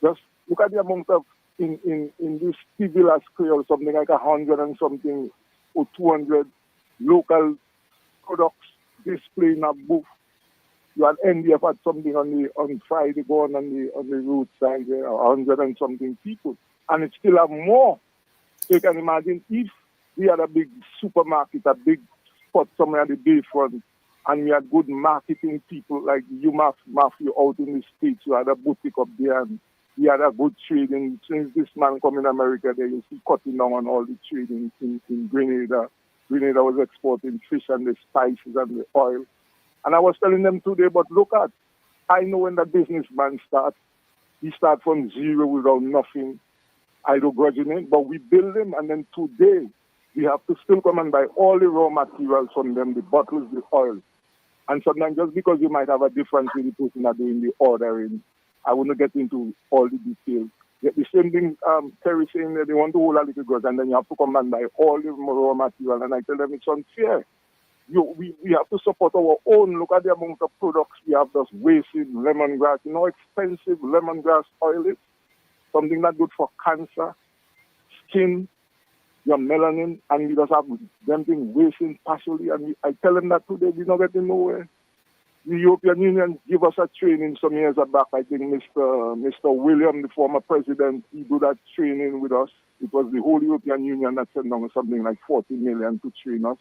Just look at the amount of, in this Tivilas Creole, something like 100 and something or 200 local products displayed in a booth. You had NDF had something on Friday going on the roadside there, 100 and something people, and it still have more. So you can imagine if we had a big supermarket, a big spot somewhere at the bayfront, and we had good marketing people like you, Matthew, out in the States. You had a boutique up there, and we had a good trading. Since this man come in America, there you see cutting down on all the trading in Grenada. Grenada was exporting fish and the spices and the oil. And I was telling them today, but look at, I know when the businessman starts, he starts from zero without nothing. I don't grudge him, but we build him, and then today we have to still come and buy all the raw materials from them, the bottles, the oil. And sometimes just because you might have a difference with the person that doing the ordering, I wouldn't get into all the details. Yet the same thing Terry saying that they want to hold a little grudge, and then you have to come and buy all the raw material, and I tell them it's unfair. We have to support our own. Look at the amount of products we have just wasted. Lemongrass, you know how expensive lemongrass oil is? Something that's good for cancer, skin, your melanin, and we just have them things wasting partially. And I tell them that today we're not getting nowhere. The European Union give us a training some years back. I think Mr. William, the former president, he did that training with us. It was the whole European Union that sent down something like 40 million to train us.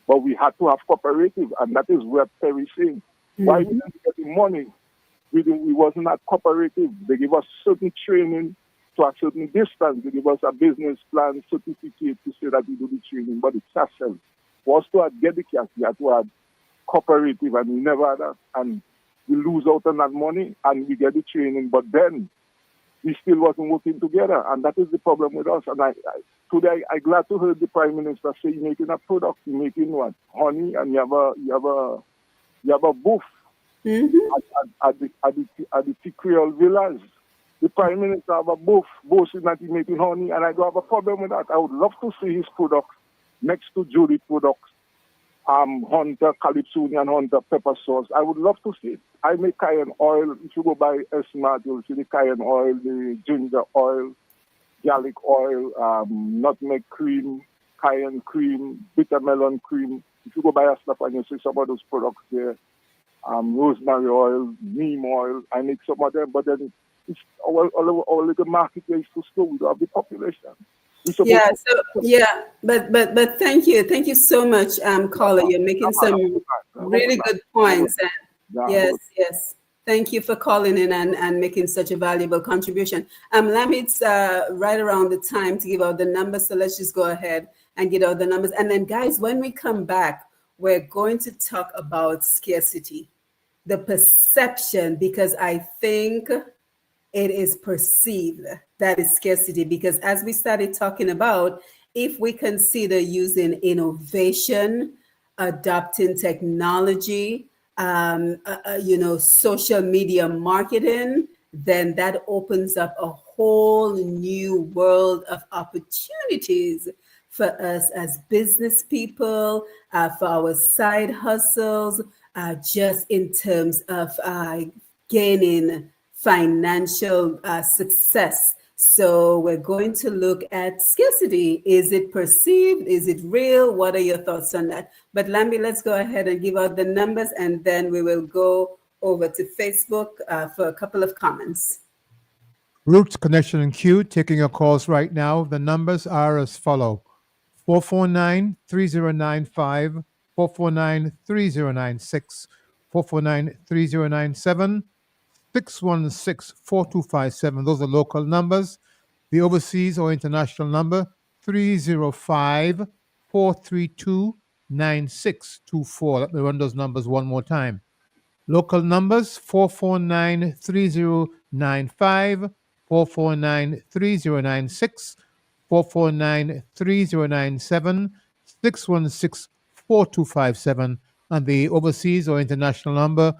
But we had to have cooperative, and that is where Perry's saying. Why we didn't get the money? We wasn't that cooperative. They give us certain training to a certain distance. They give us a business plan certificate to say that we do the training, but it's ourselves. For us to get the cash, we had to have cooperative, and we never had that. And we lose out on that money, and we get the training, but then we still wasn't working together, and that is the problem with us. And today I'm glad to hear the Prime Minister say you're making a product, you're making what? Honey, and you have a booth at the Creole Villas. The Prime Minister have a booth boasting that he's making honey, and I don't have a problem with that. I would love to see his products next to Judy products, Hunter Calypsonian Hunter pepper sauce. I would love to see it. I make cayenne oil. If you go by Smart, you'll see the cayenne oil, the ginger oil, garlic oil, nutmeg cream, cayenne cream, bitter melon cream. If you go by a stuff and you see some of those products there, rosemary oil, neem oil, I make some of them, but then it's our little marketplace to school. We don't have the population. But thank you so much, caller. You're making some really good points. Yes. Thank you for calling in and making such a valuable contribution. It's right around the time to give out the numbers, so let's just go ahead and get out the numbers. And then, guys, when we come back, we're going to talk about scarcity, the perception, because I think it is perceived that is scarcity. Because as we started talking about, if we consider using innovation, adopting technology, social media marketing, then that opens up a whole new world of opportunities for us as business people, for our side hustles, just in terms of gaining financial success. So we're going to look at scarcity. Is it perceived? Is it real? What are your thoughts on that? But Lambi, let's go ahead and give out the numbers, and then we will go over to Facebook for a couple of comments. Roots Connection and Q, taking your calls right now. The numbers are as follow: 449-3095, 449-3096, 449-3097, 616-4257. Those are local numbers. The overseas or international number, 305-432-9624. Let me run those numbers one more time. Local numbers, 449-3095, 449-3096, 449-3097, 616-4257. And the overseas or international number,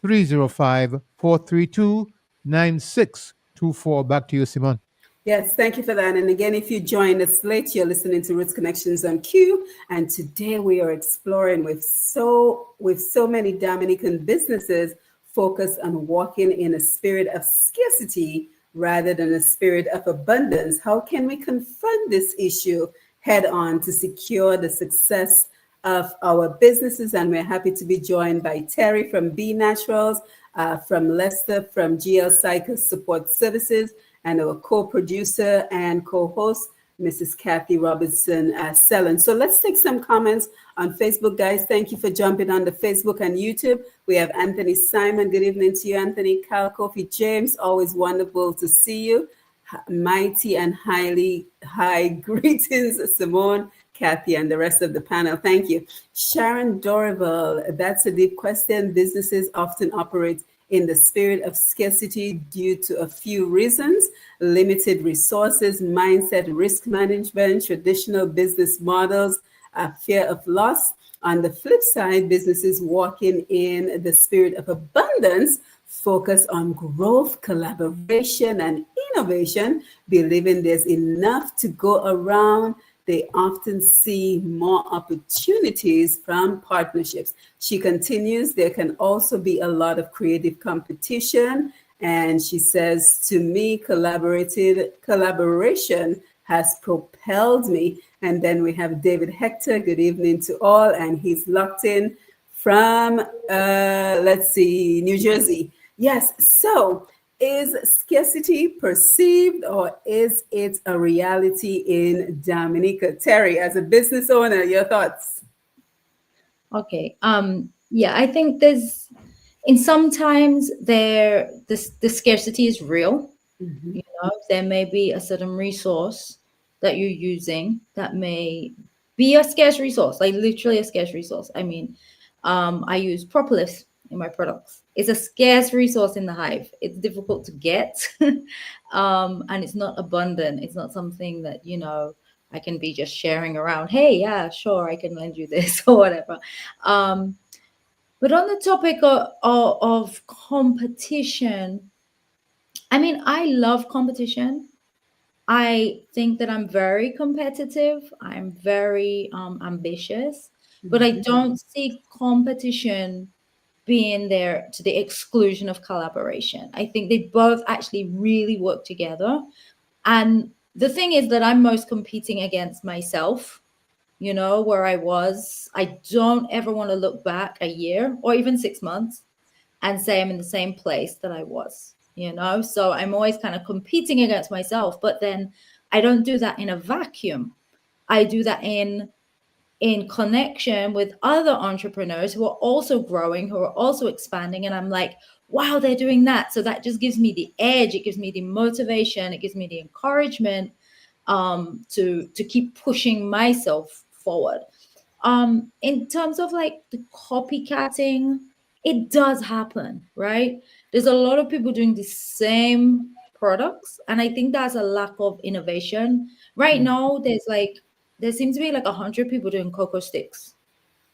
305-432-9624. Back to you, Simon. Yes, thank you for that. And again, if you joined us late, you're listening to Roots Connections on Q. And today we are exploring with so many Dominican businesses focused on walking in a spirit of scarcity rather than a spirit of abundance. How can we confront this issue head on to secure the success of our businesses, and we're happy to be joined by Terry from B Naturals, from Lester from GL Cycle Support Services, and our co-producer and co-host, Mrs. Kathy Robinson Sellen. So let's take some comments on Facebook, guys. Thank you for jumping on the Facebook and YouTube. We have Anthony Simon. Good evening to you, Anthony. Cal Kofi James, always wonderful to see you. Mighty and highly high greetings, Simone, Kathy, and the rest of the panel. Thank you. Sharon Dorival, that's a deep question. Businesses often operate in the spirit of scarcity due to a few reasons: limited resources, mindset, risk management, traditional business models, fear of loss. On the flip side, businesses walking in the spirit of abundance focus on growth, collaboration, and innovation, believing there's enough to go around. They often see more opportunities from partnerships. She continues, there can also be a lot of creative competition. And she says, to me, collaboration has propelled me. And then we have David Hector. Good evening to all. And he's locked in from, New Jersey. Yes. So is scarcity perceived, or is it a reality in Dominica? Terry, as a business owner, your thoughts? Okay. Yeah, I think sometimes the scarcity is real. Mm-hmm. There may be a certain resource that you're using that may be a scarce resource, like literally a scarce resource. I mean, I use propolis in my products. It's a scarce resource in the hive. It's difficult to get, and it's not abundant. It's not something that I can be just sharing around. Hey, yeah, sure, I can lend you this or whatever. But on the topic of competition, I mean, I love competition. I think that I'm very competitive. I'm very ambitious, but I don't see competition being there to the exclusion of collaboration. I think they both actually really work together. And the thing is that I'm most competing against myself, where I was. I don't ever want to look back a year or even 6 months and say I'm in the same place that I was, So I'm always kind of competing against myself, but then I don't do that in a vacuum. I do that in connection with other entrepreneurs who are also growing, who are also expanding. And I'm like, wow, they're doing that. So that just gives me the edge. It gives me the motivation. It gives me the encouragement to keep pushing myself forward. In terms of like the copycatting, it does happen, right? There's a lot of people doing the same products, and I think that's a lack of innovation. Right now, there seems to be like 100 people doing cocoa sticks,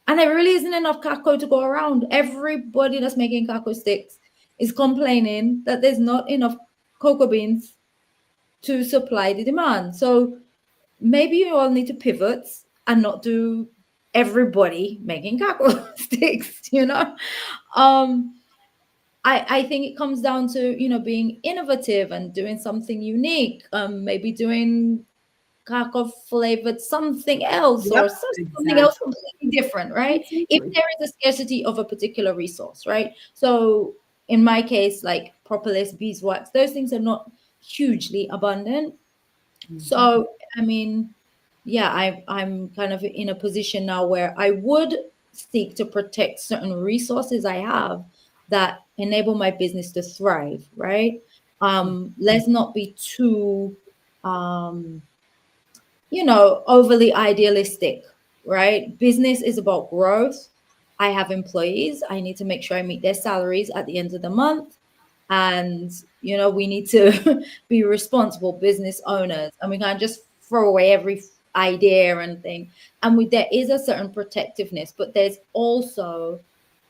and there really isn't enough cocoa to go around. Everybody that's making cocoa sticks is complaining that there's not enough cocoa beans to supply the demand. So maybe you all need to pivot and not do everybody making cocoa sticks, I think it comes down to being innovative and doing something unique, maybe doing cocoa flavored something else, or something else completely different, right? Exactly. If there is a scarcity of a particular resource, right? So in my case, like propolis, beeswax, those things are not hugely abundant. So I mean, yeah, I'm kind of in a position now where I would seek to protect certain resources I have that enable my business to thrive, right? Let's not be too overly idealistic, right? Business is about growth. I have employees. I need to make sure I meet their salaries at the end of the month. And, we need to be responsible business owners, and we can't just throw away every idea and thing. And there is a certain protectiveness, but there's also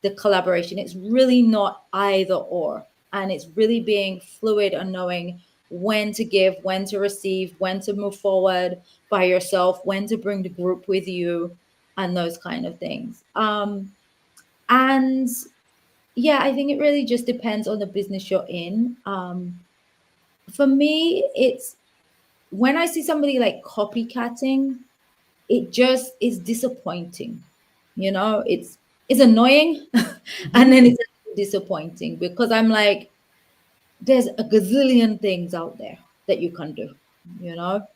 the collaboration. It's really not either or. And it's really being fluid and knowing when to give, when to receive, when to move forward by yourself, when to bring the group with you, and those kind of things. And yeah, I think it really just depends on the business you're in. For me, it's when I see somebody like copycatting, it just is disappointing. You know, it's annoying and then it's disappointing because I'm like, there's a gazillion things out there that you can do, you know.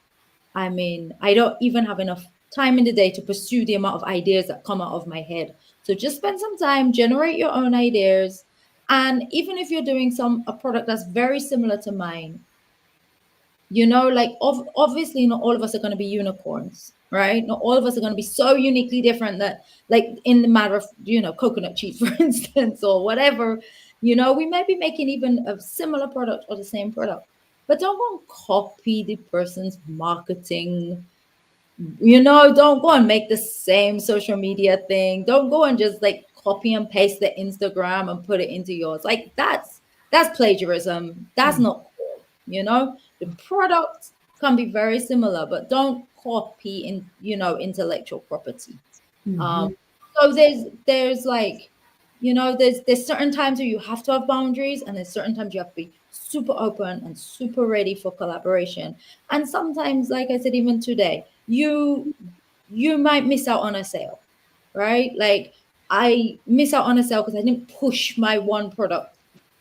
I mean, I don't even have enough time in the day to pursue the amount of ideas that come out of my head. So just spend some time, generate your own ideas. And even if you're doing a product that's very similar to mine, you know, like obviously not all of us are going to be unicorns, right? Not all of us are going to be so uniquely different that, like in the matter of, you know, coconut cheese, for instance, or whatever, you know, we might be making even a similar product or the same product, but don't go and copy the person's marketing. You know, don't go and make the same social media thing. Don't go and just like copy and paste the Instagram and put it into yours. Like that's plagiarism. That's not cool. You know, the product can be very similar, but don't copy in, you know, intellectual property. So there's like, you know, there's certain times where you have to have boundaries, and there's certain times you have to be super open and super ready for collaboration. And sometimes, like I said, even today, you might miss out on a sale, right? Like I miss out on a sale because I didn't push my one product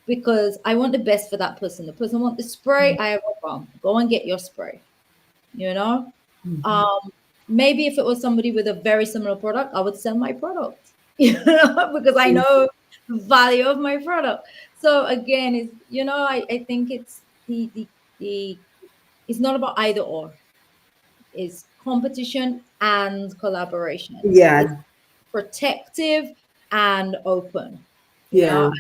because I want the best for that person. The person want the spray, I have a bomb. Go and get your spray, you know? Maybe if it was somebody with a very similar product, I would sell my product, you know, because I know the value of my product. So again, it's, you know, I think it's the it's not about either or. It's competition and collaboration. It's Yeah, protective and open, you know, yeah.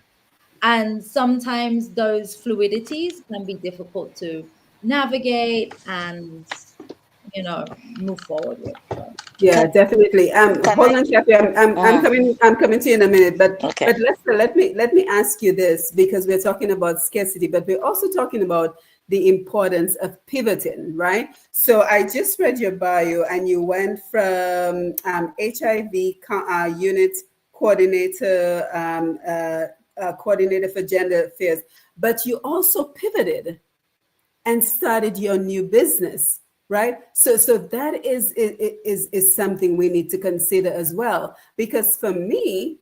and sometimes those fluidities can be difficult to navigate and, you know, move forward with. So. Yeah, definitely. Can Hold I? on, Kathy. I'm coming to you in a minute. Okay. But Lester, let me ask you this, because we're talking about scarcity, but we're also talking about the importance of pivoting, right? So I just read your bio, and you went from HIV unit coordinator, coordinator for gender affairs, but you also pivoted and started your new business, right? So that is something we need to consider as well, because for me,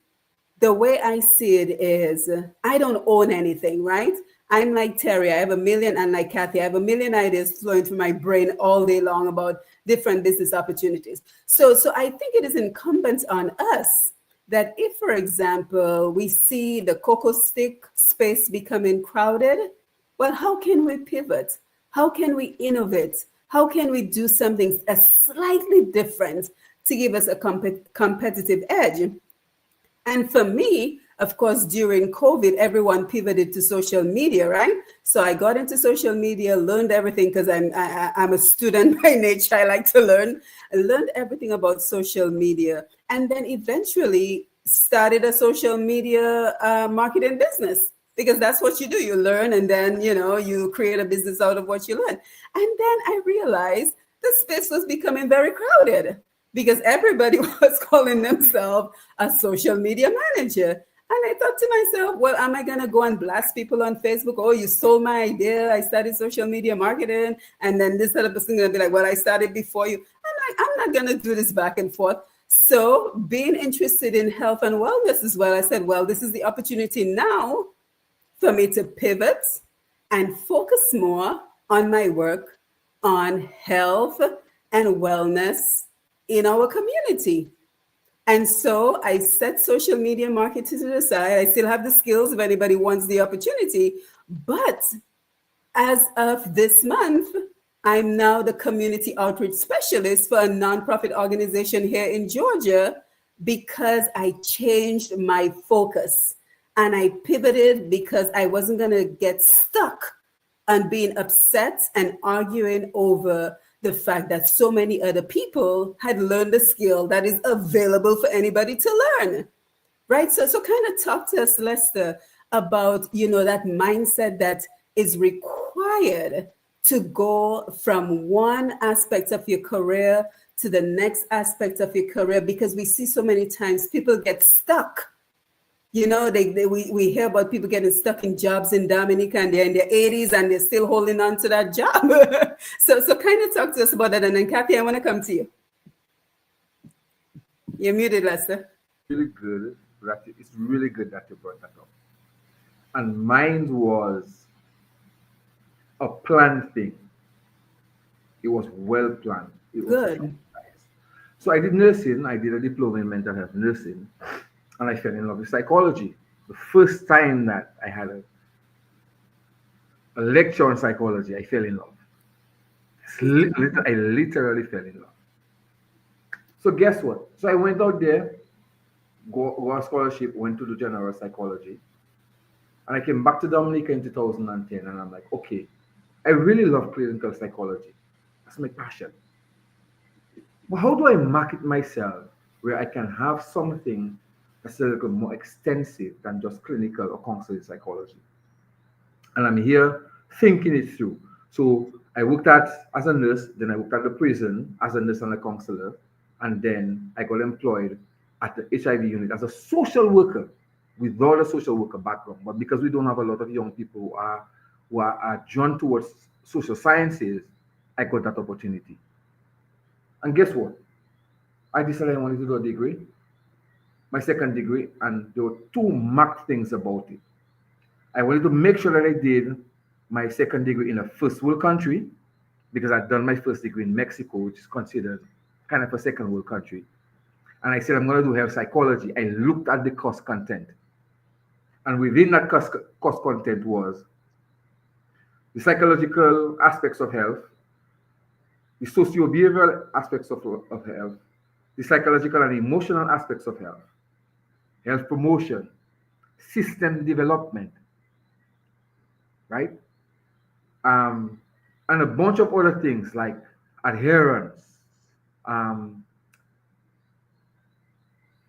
the way I see it is, I don't own anything, right? I'm like Terry. I have a million, and like Kathy, I have a million ideas flowing through my brain all day long about different business opportunities. So I think it is incumbent on us that if, for example, we see the cocoa stick space becoming crowded, well, how can we pivot? How can we innovate? How can we do something slightly different to give us a competitive edge? And for me, of course, during COVID, everyone pivoted to social media, right? So I got into social media, learned everything, because I'm a student by nature. I like to learn. I learned everything about social media, and then eventually started a social media marketing business, because that's what you do. You learn, and then, you know, you create a business out of what you learn. And then I realized the space was becoming very crowded, because everybody was calling themselves a social media manager. And I thought to myself, well, am I going to go and blast people on Facebook? Oh, you stole my idea. I started social media marketing. And then this other person going to be like, well, I started before you. I'm like, I'm not going to do this back and forth. So being interested in health and wellness as well, I said, well, this is the opportunity now for me to pivot and focus more on my work on health and wellness in our community. And so I set social media marketing to the side. I still have the skills if anybody wants the opportunity. But as of this month, I'm now the community outreach specialist for a nonprofit organization here in Georgia, because I changed my focus and I pivoted, because I wasn't going to get stuck on being upset and arguing over the fact that so many other people had learned the skill that is available for anybody to learn, right? So kind of talk to us, Lester, about, you know, that mindset that is required to go from one aspect of your career to the next aspect of your career, because we see so many times people get stuck. You know, we hear about people getting stuck in jobs in Dominica, and they're in their 80s and they're still holding on to that job. so kind of talk to us about that. And then Kathy, I want to come to you. You're muted, Lester. Really good. It's really good that you brought that up. And mine was a planned thing. It was well planned. It was Good. strategized. So I did nursing. I did a diploma in mental health nursing, and I fell in love with psychology. The first time that I had a lecture on psychology, I fell in love. I literally fell in love. So guess what? So I went out there, got a scholarship, went to do general psychology, and I came back to Dominica in 2010, and I'm like, okay, I really love clinical psychology. That's my passion. But how do I market myself where I can have something that's a little more extensive than just clinical or counseling psychology? And I'm here thinking it through. So I worked as a nurse, then I worked at the prison as a nurse and a counselor, and then I got employed at the HIV unit as a social worker without a social worker background. But because we don't have a lot of young people who are drawn towards social sciences, I got that opportunity. And guess what? I decided I wanted to do a degree, my second degree, and there were two marked things about it. I wanted to make sure that I did my second degree in a first world country because I'd done my first degree in Mexico, which is considered kind of a second world country. And I said, I'm going to do health psychology. I looked at the course content. And within that course content was the psychological aspects of health, the socio-behavioral aspects of health, the psychological and emotional aspects of health, health promotion, system development, right? And a bunch of other things like adherence,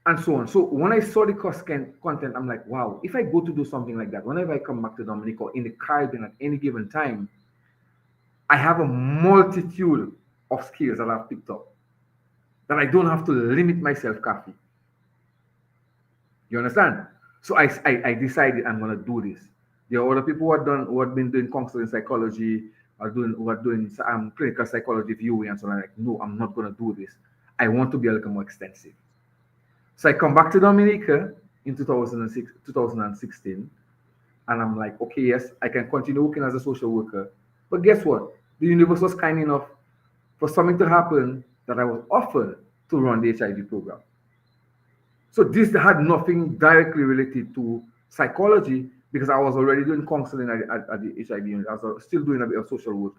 and so on. So when I saw the course content, I'm like, wow, if I go to do something like that, whenever I come back to Dominica or in the Caribbean at any given time, I have a multitude of skills that I've picked up that I don't have to limit myself, Kathy. You understand? So I decided I'm going to do this. There are other people who have been doing counseling psychology, who are doing clinical psychology viewing and so on. I'm like, no, I'm not going to do this. I want to be a little more extensive. So I come back to Dominica in 2016, and I'm like, okay, yes, I can continue working as a social worker. But guess what? The universe was kind enough for something to happen that I was offered to run the HIV program. So this had nothing directly related to psychology because I was already doing counseling at the HIV unit. I was still doing a bit of social work,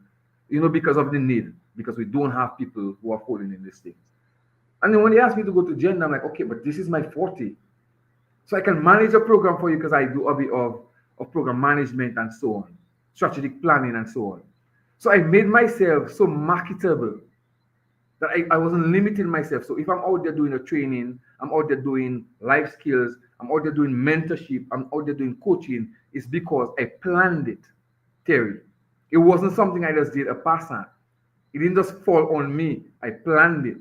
because of the need, because we don't have people who are falling in this thing. And then when they asked me to go to gender, I'm like, okay, but this is my forte. So I can manage a program for you because I do a bit of program management and so on, strategic planning and so on. So I made myself so marketable that I wasn't limiting myself. So if I'm out there doing a training, I'm out there doing life skills, I'm out there doing mentorship, I'm out there doing coaching, it's because I planned it, Terry. It wasn't something I just did a pass on. It didn't just fall on me. I planned it.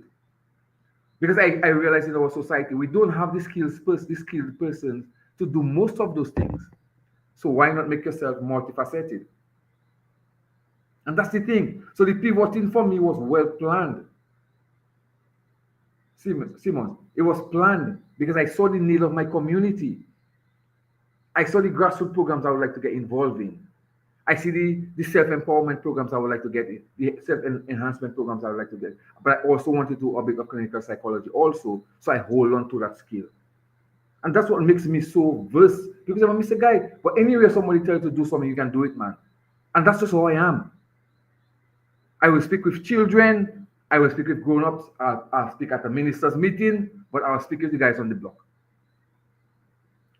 Because I realize in our society, we don't have the skilled persons to do most of those things. So why not make yourself multifaceted? And that's the thing. So the pivoting for me was well planned. Simon, it was planned because I saw the need of my community. I saw the grassroots programs I would like to get involved in. I see the self-empowerment programs I would like to get in, the self-enhancement programs I would like to get. But I also want to do a bit of clinical psychology also, so I hold on to that skill. And that's what makes me so versed. Because I'm a Mr. Guy, but anywhere somebody tells you to do something, you can do it, man. And that's just how I am. I will speak with children, I will speak with grown-ups, I'll speak at a minister's meeting, but I'll speak with the guys on the block.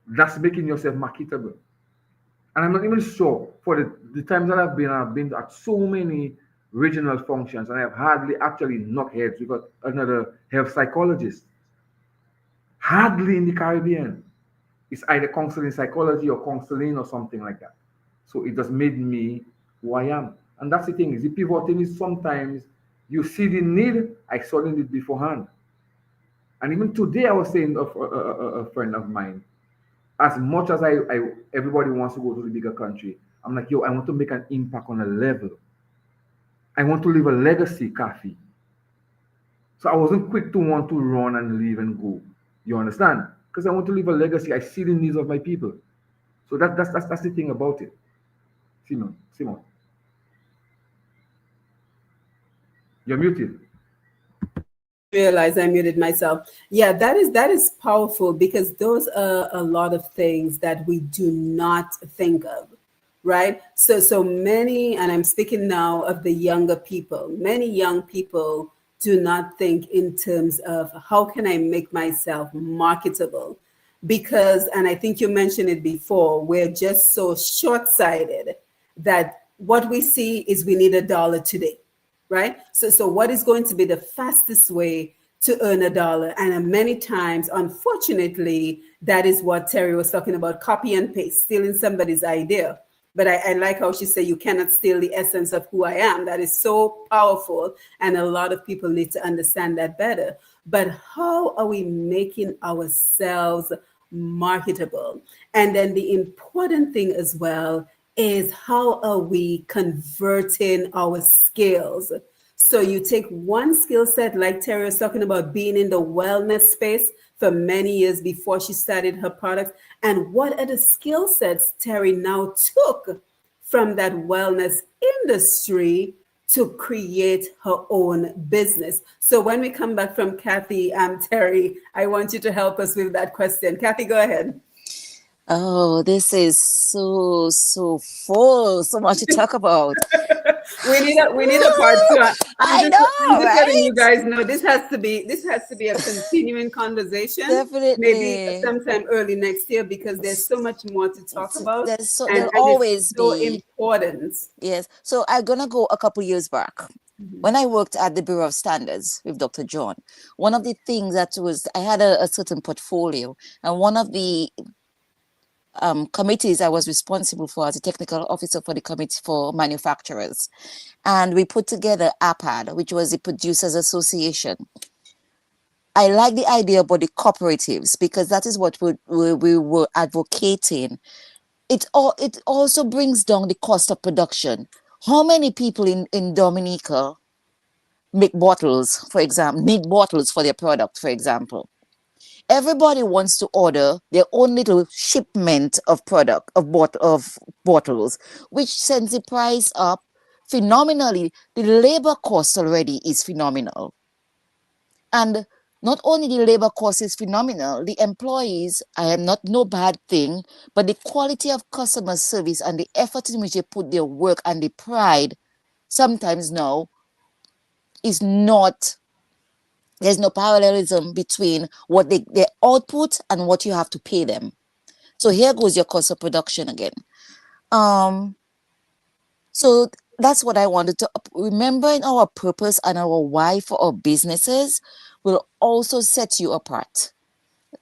That's making yourself marketable. And I'm not even sure for the times that I've been at so many regional functions, and I've hardly actually knocked heads with another health psychologist. Hardly in the Caribbean. It's either counseling psychology or counseling or something like that. So it just made me who I am. And that's the thing, is the pivoting is sometimes you see the need. I saw the need beforehand. And even today I was saying of a friend of mine, as much as everybody wants to go to the bigger country, I'm like, yo, I want to make an impact on a level. I want to leave a legacy, Kathy. So I wasn't quick to want to run and leave and go. You understand? Because I want to leave a legacy. I see the needs of my people. So that's the thing about it. Simon, you're muted. Realize I muted myself. Yeah, that is powerful because those are a lot of things that we do not think of, right? So many, and I'm speaking now of the younger people. Many young people do not think in terms of how can I make myself marketable? Because, and I think you mentioned it before, we're just so short-sighted that what we see is we need $1 today, right? So what is going to be the fastest way to earn $1? And many times, unfortunately, that is what Terry was talking about, copy and paste, stealing somebody's idea. But I like how she said, you cannot steal the essence of who I am. That is so powerful. And a lot of people need to understand that better. But how are we making ourselves marketable? And then the important thing as well is how are we converting our skills? So you take one skill set, like Terry was talking about, being in the wellness space for many years before she started her products. And what are the skill sets Terry now took from that wellness industry to create her own business? So when we come back from Kathy and Terry, I want you to help us with that question. Kathy, go ahead. Oh, this is so full, so much to talk about. We need a part two. I I'm know, just letting you right? guys know this has to be a continuing conversation. Maybe Definitely. sometime early next year because there's so much more to talk about, and There'll it's always so be. important. Yes. So I'm gonna go a couple years back. When I worked at the Bureau of Standards with Dr. John, one of the things that was I had a certain portfolio, and one of the committees I was responsible for as a technical officer for the committee for manufacturers. And we put together APAD, which was the Producers Association. I like the idea about the cooperatives because that is what we were advocating. It also brings down the cost of production. How many people in Dominica make bottles, for example, need bottles for their product, for example? Everybody wants to order their own little shipment of product of bottles, which sends the price up phenomenally. The labor cost already is phenomenal, and not only the labor cost is phenomenal, the employees, I am not no bad thing, but the quality of customer service and the effort in which they put their work and the pride sometimes now is not. There's no parallelism between what their output and what you have to pay them. So here goes your cost of production again. So that's what I wanted to remembering our purpose and our why for our businesses will also set you apart,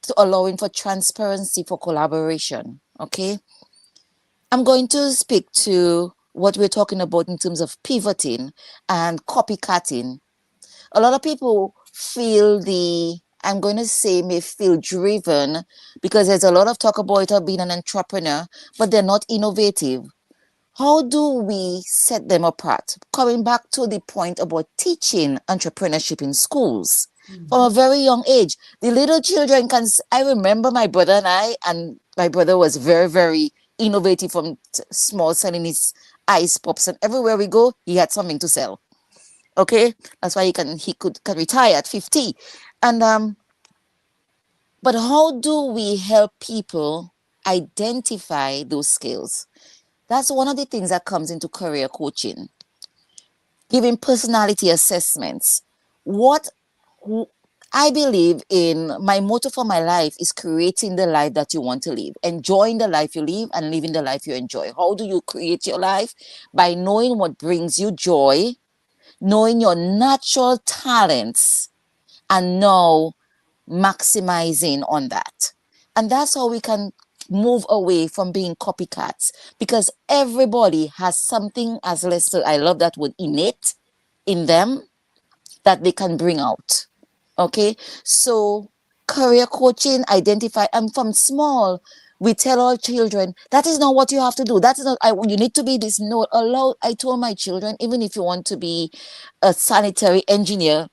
to allowing for transparency, for collaboration. Okay. I'm going to speak to what we're talking about in terms of pivoting and copycatting. A lot of people I'm going to say may feel driven because there's a lot of talk about being an entrepreneur, but they're not innovative. How do we set them apart? Coming back to the point about teaching entrepreneurship in schools from a very young age. The little children I remember my brother and my brother was very, very innovative from small, selling his ice pops, and everywhere we go, he had something to sell. Okay, that's why he could retire at 50. And but how do we help people identify those skills? That's one of the things that comes into career coaching. Giving personality assessments. I believe in my motto for my life is creating the life that you want to live, enjoying the life you live and living the life you enjoy. How do you create your life? By knowing what brings you joy, knowing your natural talents, and now maximizing on that. And that's how we can move away from being copycats, because everybody has something, as Lester, I love that word, innate in them that they can bring out. Okay, so career coaching, identify, and from small, we tell our children that is not what you have to do. That is not, you need to be this. No, I told my children, even if you want to be a sanitary engineer,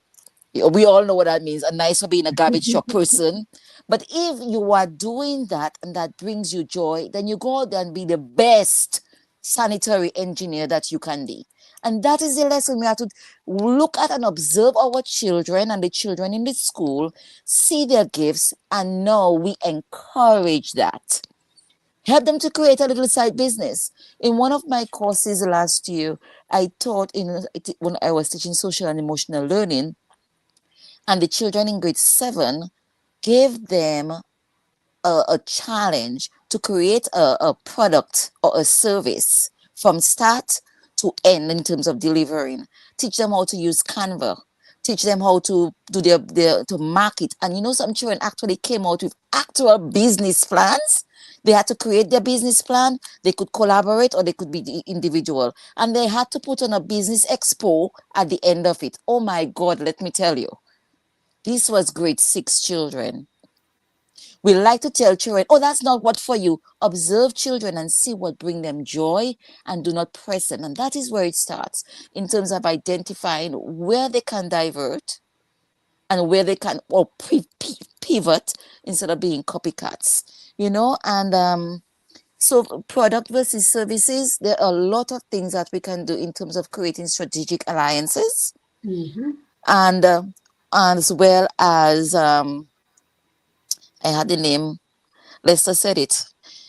We all know what that means. A nice for being a garbage truck person. But if you are doing that and that brings you joy, then you go out there and be the best sanitary engineer that you can be. And that is the lesson we have to look at and observe our children and the children in the school, see their gifts, and know we encourage that. Help them to create a little side business. In one of my courses last year, I taught when I was teaching social and emotional learning, and the children in grade 7 gave them a challenge to create a product or a service from start to end in terms of delivering. Teach them how to use Canva. Teach them how to do their to market. And some children actually came out with actual business plans. They had to create their business plan. They could collaborate or they could be individual. And they had to put on a business expo at the end of it. Oh my God, let me tell you. This was grade 6 children. We like to tell children, oh, that's not what for you. Observe children and see what brings them joy and do not press them. And that is where it starts in terms of identifying where they can divert and where they can pivot instead of being copycats, and so product versus services, there are a lot of things that we can do in terms of creating strategic alliances and as well as I had the name, Lester said it.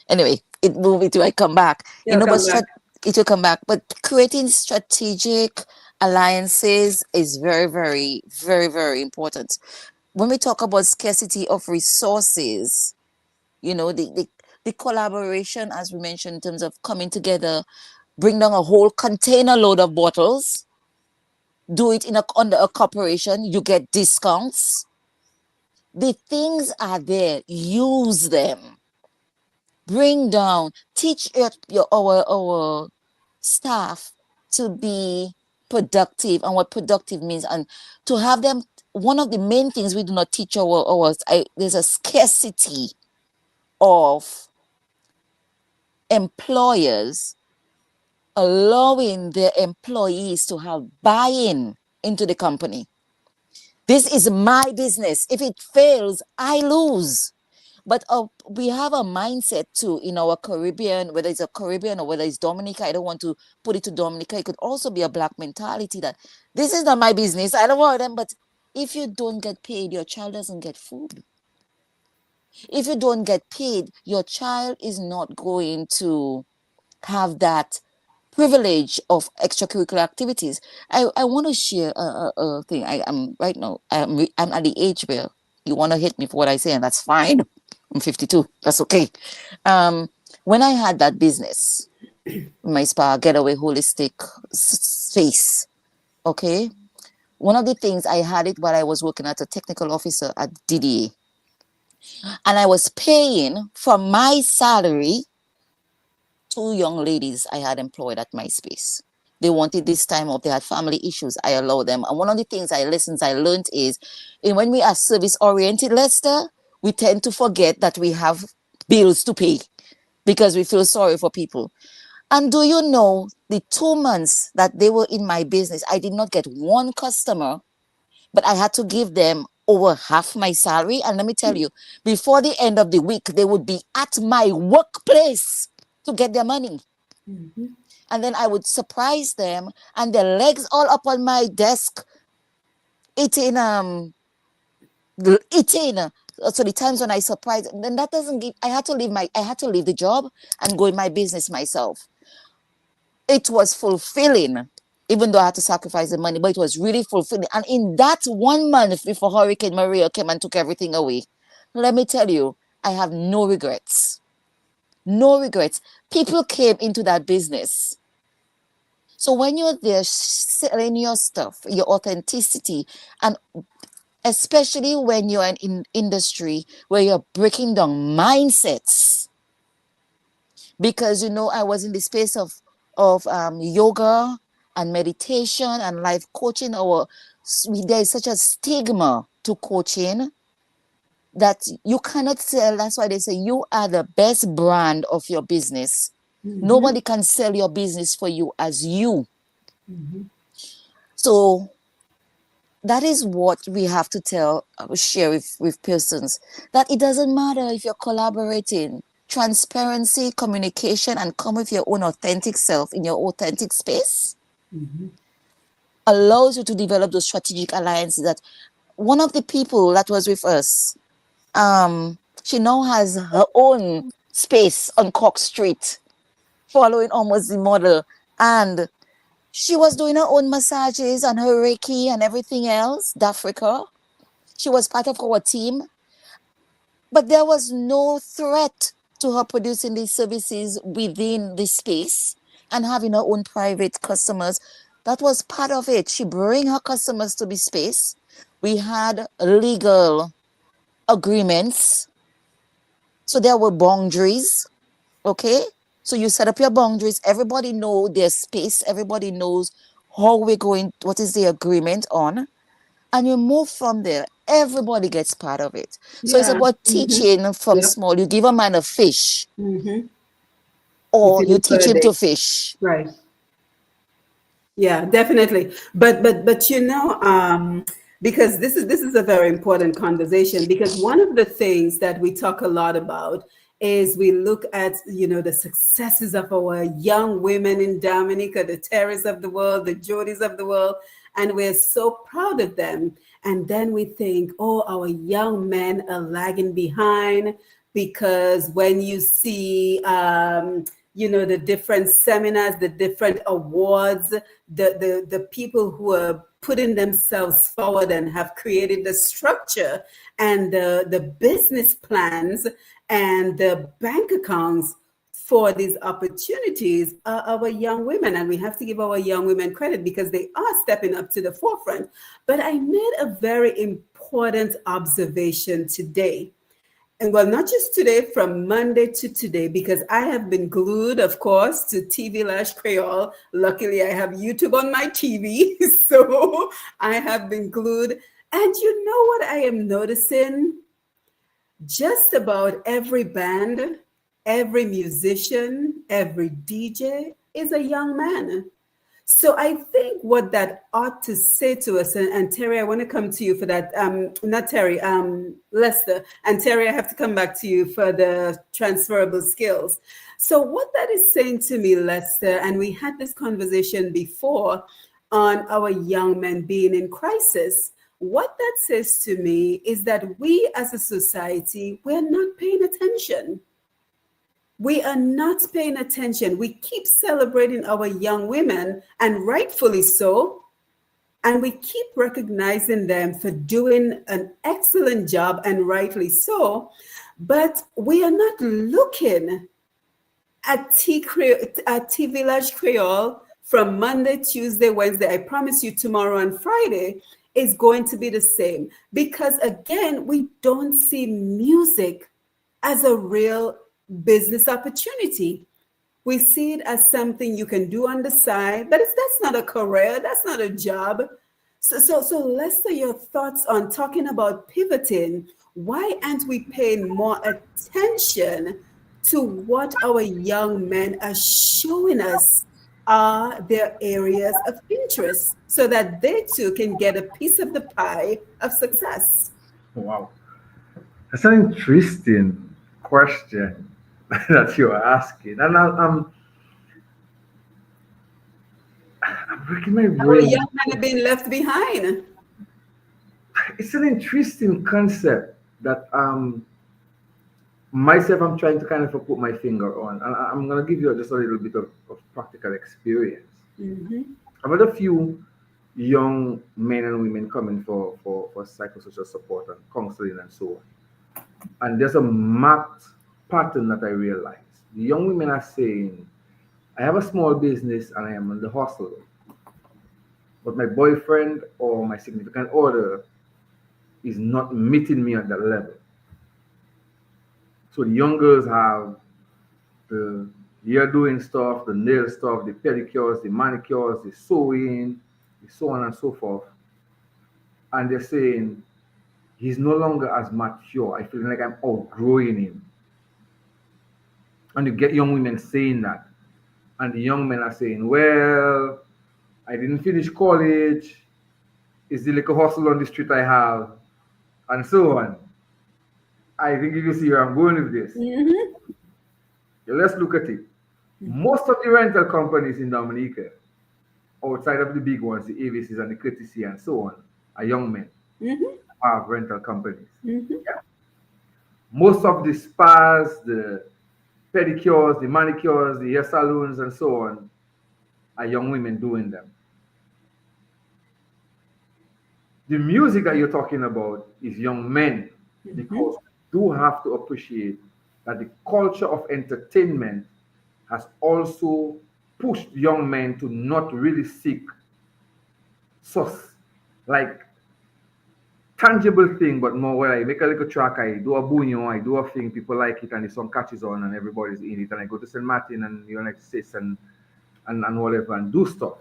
Anyway, it will be till I come back. It will come back. But creating strategic alliances is very, very, very, very important. When we talk about scarcity of resources, the collaboration, as we mentioned, in terms of coming together, bring down a whole container load of bottles, do it under a corporation, you get discounts. The things are there, use them. Bring down, teach our staff to be productive and what productive means, and to have them. One of the main things we do not teach there's a scarcity of employers allowing their employees to have buy-in into the company. This is my business. If it fails, I lose. But we have a mindset too in our Caribbean, whether it's a Caribbean or whether it's Dominica. I don't want to put it to Dominica. It could also be a Black mentality that this is not my business. I don't want them. But if you don't get paid, your child doesn't get food. If you don't get paid, your child is not going to have that privilege of extracurricular activities. I want to share a thing. I'm right now. I'm at the age where you want to hit me for what I say, and that's fine. I'm 52. That's okay. When I had that business, my spa getaway holistic space, okay. One of the things I had it while I was working as a technical officer at DDA, and I was paying from my salary 2 young ladies I had employed at my space. They wanted this time off. They had family issues. I allowed them. And one of the things I learned is when we are service oriented, Lester, we tend to forget that we have bills to pay because we feel sorry for people. And do you know, the 2 months that they were in my business, I did not get one customer, but I had to give them over half my salary. And let me tell you, before the end of the week, they would be at my workplace to get their money. And then I would surprise them and their legs all up on my desk eating. So the times when I surprised, then that doesn't give, I had to leave the job and go in my business myself. It was fulfilling, even though I had to sacrifice the money, but it was really fulfilling. And in that 1 month before Hurricane Maria came and took everything away, let me tell you, I have no regrets. No regrets. People came into that business. So when you're there selling your stuff, your authenticity, and especially when you're in industry where you're breaking down mindsets, because I was in the space of yoga and meditation and life coaching. There is such a stigma to coaching that you cannot sell. That's why they say you are the best brand of your business. Nobody can sell your business for you as you. So that is what we have to share with persons, that it doesn't matter if you're collaborating. Transparency, communication, and come with your own authentic self in your authentic space allows you to develop those strategic alliances. That one of the people that was with us, she now has her own space on Cork Street, following almost the model, and she was doing her own massages and her Reiki and everything else, D'Africa. She was part of our team, but there was no threat to her producing these services within the space and having her own private customers. That was part of it. She bring her customers to the space. We had legal agreements. So there were boundaries, okay? So you set up your boundaries. Everybody know their space. Everybody knows how we're going, what is the agreement on. And you move from there. Everybody gets part of it. So it's Yeah. about teaching from Yep. small. You give a man a fish, You or feed you him for teach a him to day. fish. Right. Yeah, definitely. But because this is a very important conversation, because one of the things that we talk a lot about is we look at, the successes of our young women in Dominica, the Terrys of the world, the Jodies of the world, and we're so proud of them. And then we think, oh, our young men are lagging behind, because when you see the different seminars, the different awards, the people who are putting themselves forward and have created the structure and the business plans and the bank accounts for these opportunities are our young women. And we have to give our young women credit, because they are stepping up to the forefront. But I made a very important observation today. And well, not just today, from Monday to today, because I have been glued, of course, to TV/Creole. Luckily, I have YouTube on my TV, so I have been glued. And you know what I am noticing? Just about every band, every musician, every DJ is a young man. So I think what that ought to say to us, and Terry, I want to come to you for that. Not Terry, Lester, and Terry, I have to come back to you for the transferable skills. So what that is saying to me, Lester, and we had this conversation before on our young men being in crisis. What that says to me is that we as a society, we're not paying attention. We are not paying attention. We keep celebrating our young women, and rightfully so. And we keep recognizing them for doing an excellent job, and rightly so. But we are not looking at T Village Creole from Monday, Tuesday, Wednesday. I promise you, tomorrow and Friday is going to be the same. Because again, we don't see music as a real business opportunity. We see it as something you can do on the side, but that's not a career, that's not a job. So Lester, your thoughts on talking about pivoting. Why aren't we paying more attention to what our young men are showing us are their areas of interest, so that they too can get a piece of the pie of success? Wow. That's an interesting question that you're asking. And I'm breaking my Our brain. young men are being left behind. It's an interesting concept that myself I'm trying to kind of put my finger on. And I'm going to give you just a little bit of practical experience. I've had a few young men and women coming for psychosocial support and counseling and so on. And there's a marked pattern that I realized. The young women are saying, I have a small business and I am in the hustle, but my boyfriend or my significant other is not meeting me at that level. So the young girls have the hair doing stuff, the nail stuff, the pedicures, the manicures, the sewing, the so on and so forth. And they're saying, he's no longer as mature. I feel like I'm outgrowing him. And you get young women saying that. And the young men are saying, well, I didn't finish college. Is the little hustle on the street I have, and so on. I think you see where I'm going with this. Mm-hmm. Let's look at it. Most of the rental companies in Dominica, outside of the big ones, the Avises and the Courtesy and so on, are young men Mm-hmm. have rental companies. Mm-hmm. Yeah. Most of the spas, the pedicures, the manicures, the hair salons, and so on, are young women doing them. The music that you're talking about is young men, because we do have to appreciate that the culture of entertainment has also pushed young men to not really seek sus like tangible thing, but more where I make a little track, I do a bouillon, I do a thing, people like it, and the song catches on, and everybody's in it, and I go to St. Martin and the United States and whatever, and do stuff.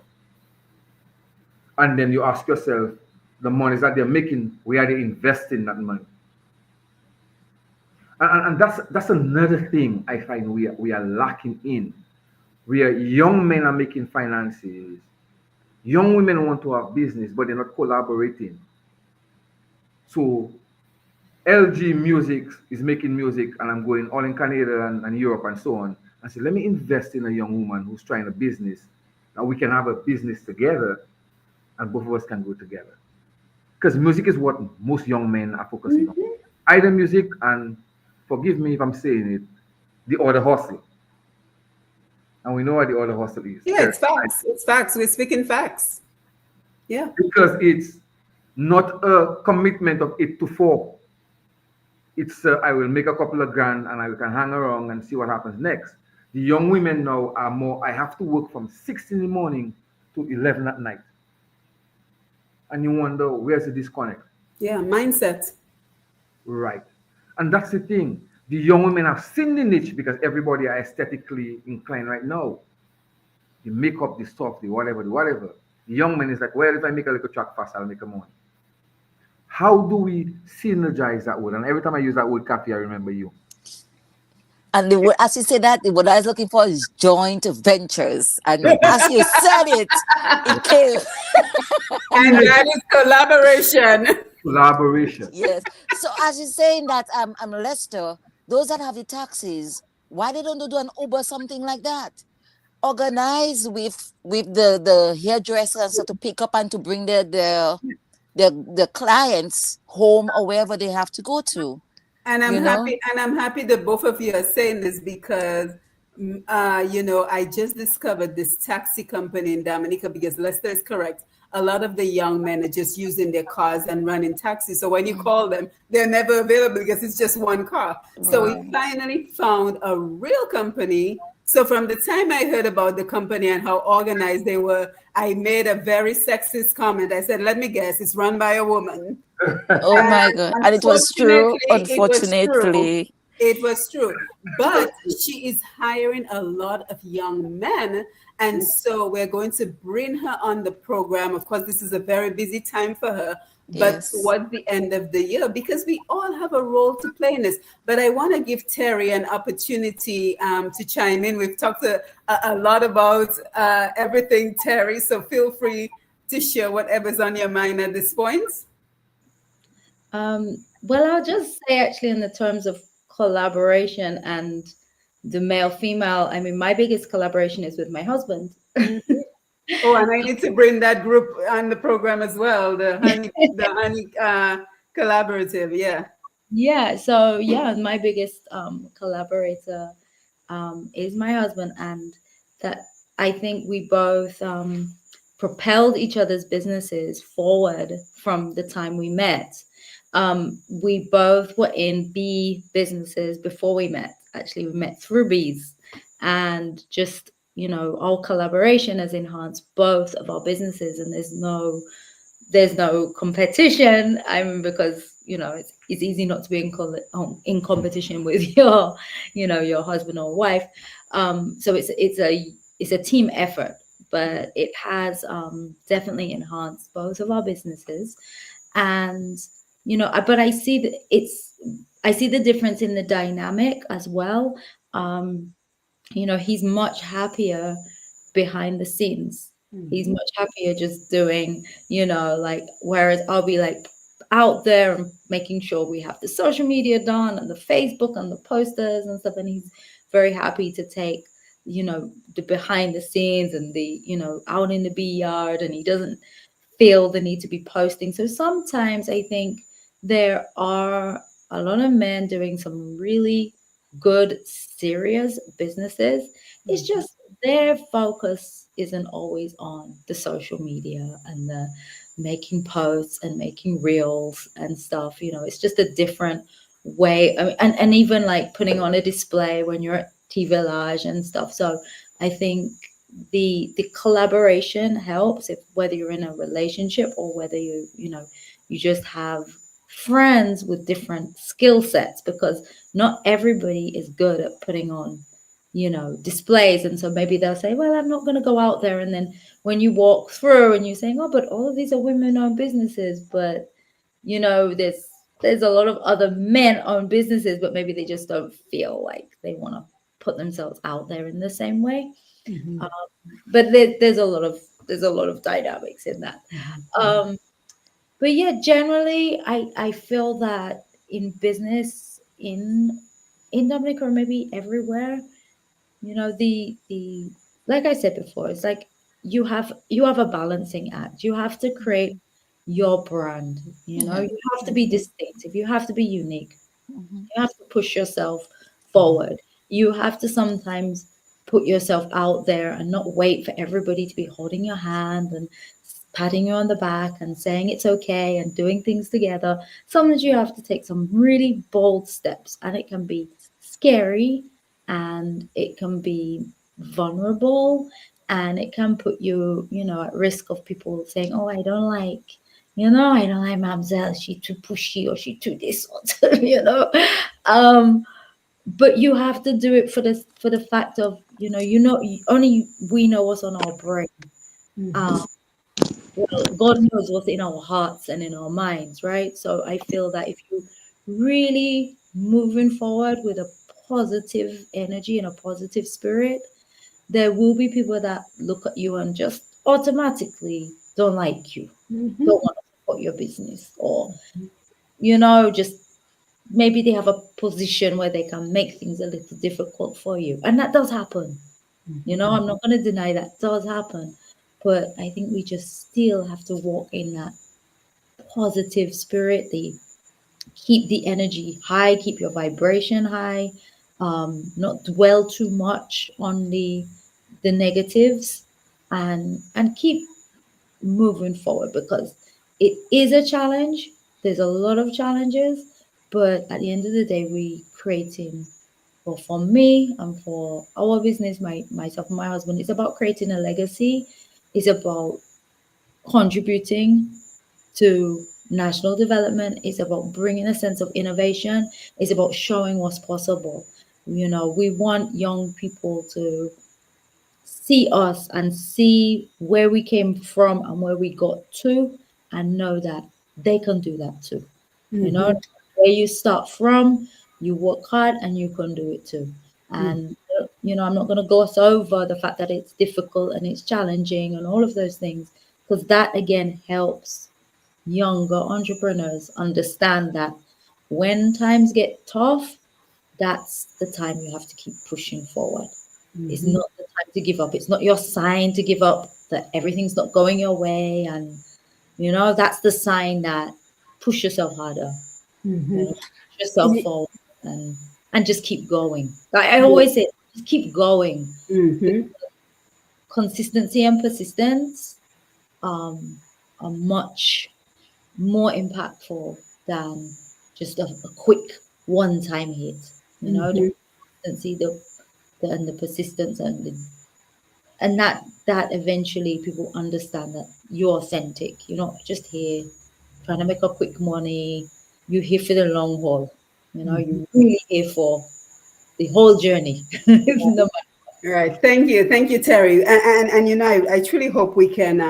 And then you ask yourself, the monies that they're making, where are they investing that money? And that's another thing I find we are lacking in. Where young men are making finances, young women want to have business, but they're not collaborating. So LG Music is making music, and I'm going all in Canada and Europe and so on. I said, let me invest in a young woman who's trying a business, and we can have a business together, and both of us can go together. Because music is what most young men are focusing on. Either music and, forgive me if I'm saying it, the other hustle. And we know what the other hustle is. Yeah, it's facts. It's facts. We're speaking facts. Yeah. Because it's not a commitment of 8 to 4. It's I will make a couple of grand and I can hang around and see what happens next. The young women now are more, I have to work from 6 in the morning to 11 at night. And you wonder, where's the disconnect? Yeah, mindset. Right. And that's the thing. The young women have seen the niche because everybody are aesthetically inclined right now. The makeup, the stuff, the whatever, the whatever. The young man is like, well, if I make a little track fast, I'll make a money. How do we synergize that word? And every time I use that word, Kathy, I remember you. And the word, as you say that, what I was looking for is joint ventures. And as you said it, it came. And that is collaboration. Collaboration. Yes. So as you're saying that, Lester, those that have the taxis, why they don't do an Uber, something like that? Organize with the hairdressers to pick up and to bring the clients home or wherever they have to go to. And I'm happy that both of you are saying this because I just discovered this taxi company in Dominica because Lester is correct. A lot of the young men are just using their cars and running taxis. So when you call them, they're never available because it's just one car. So we finally found a real company. So from the time I heard about the company and how organized they were, I made a very sexist comment. I said, let me guess, it's run by a woman. Oh my God. And it was true, unfortunately. It was true. But she is hiring a lot of young men. And so we're going to bring her on the program. Of course, this is a very busy time for her. But towards the end of the year, because we all have a role to play in this. But I want to give Terry an opportunity to chime in. We've talked a lot about everything, Terry. So feel free to share whatever's on your mind at this point. Well, I'll just say actually in the terms of collaboration and the male-female, I mean, my biggest collaboration is with my husband. Oh, and I need to bring that group on the program as well, the honey collaborative, yeah. Yeah, so yeah, my biggest collaborator is my husband, and that I think we both propelled each other's businesses forward from the time we met. We both were in B businesses before we met. Actually, we met through B's, and just our collaboration has enhanced both of our businesses, and there's no competition. I mean, because it's easy not to be in competition with your husband or wife. So it's a team effort, but it has definitely enhanced both of our businesses. And but I see the difference in the dynamic as well. He's much happier behind the scenes. He's much happier just doing, like, whereas I'll be like out there and making sure we have the social media done and the Facebook and the posters and stuff. And he's very happy to take, the behind the scenes and the, out in the bee yard, and he doesn't feel the need to be posting. So sometimes I think there are a lot of men doing some really good, serious businesses. It's just their focus isn't always on the social media and the making posts and making reels and stuff. It's just a different way. I mean, and even like putting on a display when you're at T Village and stuff. So I think the collaboration helps, if whether you're in a relationship or whether you just have friends with different skill sets, because not everybody is good at putting on displays. And so maybe they'll say, well, I'm not going to go out there, and then when you walk through and you're saying, oh, but all of these are women-owned businesses, but there's a lot of other men-owned businesses, but maybe they just don't feel like they want to put themselves out there in the same way. But there's a lot of dynamics in that. But yeah, generally, I feel that in business in Dominica, or maybe everywhere, the like I said before, it's like you have a balancing act. You have to create your brand. You have to be distinctive. You have to be unique. You have to push yourself forward. You have to sometimes put yourself out there and not wait for everybody to be holding your hand and patting you on the back and saying it's okay and doing things together. Sometimes you have to take some really bold steps, and it can be scary, and it can be vulnerable, and it can put you, at risk of people saying, oh, I don't like Mamzelle, she too pushy, or she too this, or but you have to do it for the fact of, only we know what's on our brain. Well, God knows what's in our hearts and in our minds, right? So I feel that if you really moving forward with a positive energy and a positive spirit, there will be people that look at you and just automatically don't like you, don't want to support your business, or just maybe they have a position where they can make things a little difficult for you, and that does happen. I'm not going to deny that does happen, but I think we just still have to walk in that positive spirit. Keep the energy high, keep your vibration high, not dwell too much on the negatives, and keep moving forward, because it is a challenge. There's a lot of challenges, but at the end of the day, we creating, well, for me and for our business, myself and my husband, it's about creating a legacy. It's about contributing to national development. It's about bringing a sense of innovation. It's about showing what's possible. We want young people to see us and see where we came from and where we got to, and know that they can do that too. Where you start from, you work hard and you can do it too. And I'm not going to gloss over the fact that it's difficult and it's challenging and all of those things, because that again helps younger entrepreneurs understand that when times get tough, that's the time you have to keep pushing forward. It's not the time to give up. It's not your sign to give up, that everything's not going your way. And, that's the sign that push yourself harder, push yourself forward, and just keep going. Like I always say, just keep going. Consistency and persistence are much more impactful than just a quick one-time hit. The consistency, and the persistence, and that eventually people understand that you're authentic. You're not just here trying to make a quick money. You're here for the long haul. You're really here for the whole journey. No matter. Right. Thank you, Terry. And I truly hope we can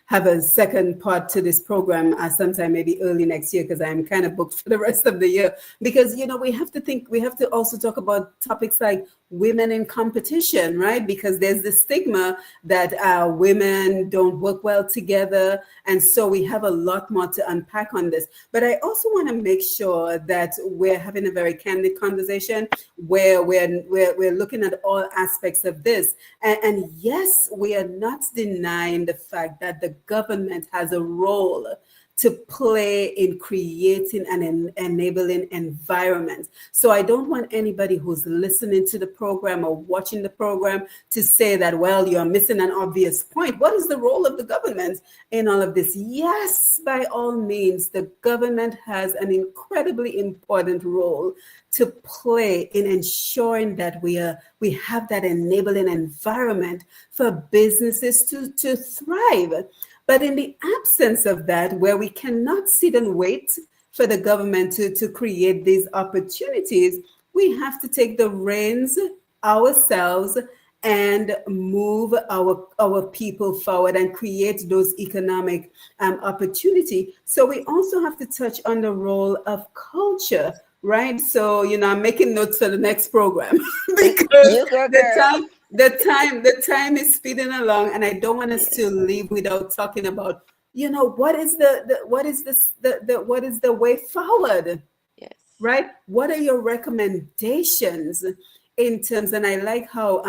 have a second part to this program sometime maybe early next year, because I'm kind of booked for the rest of the year. Because we have to also talk about topics like women in competition, right? Because there's the stigma that women don't work well together. And so we have a lot more to unpack on this. But I also want to make sure that we're having a very candid conversation where we're looking at all aspects of this. And yes, we are not denying the fact that the government has a role to play in creating an enabling environment. So I don't want anybody who's listening to the program or watching the program to say that, well, you're missing an obvious point. What is the role of the government in all of this? Yes, by all means, the government has an incredibly important role to play in ensuring that we have that enabling environment for businesses to thrive. But in the absence of that, where we cannot sit and wait for the government to create these opportunities, we have to take the reins ourselves and move our people forward and create those economic opportunity. So we also have to touch on the role of culture, right? So, I'm making notes for the next program because the time is speeding along, and I don't want us to leave without talking about, what is the way forward? Yes. Right? What are your recommendations in terms, and I like how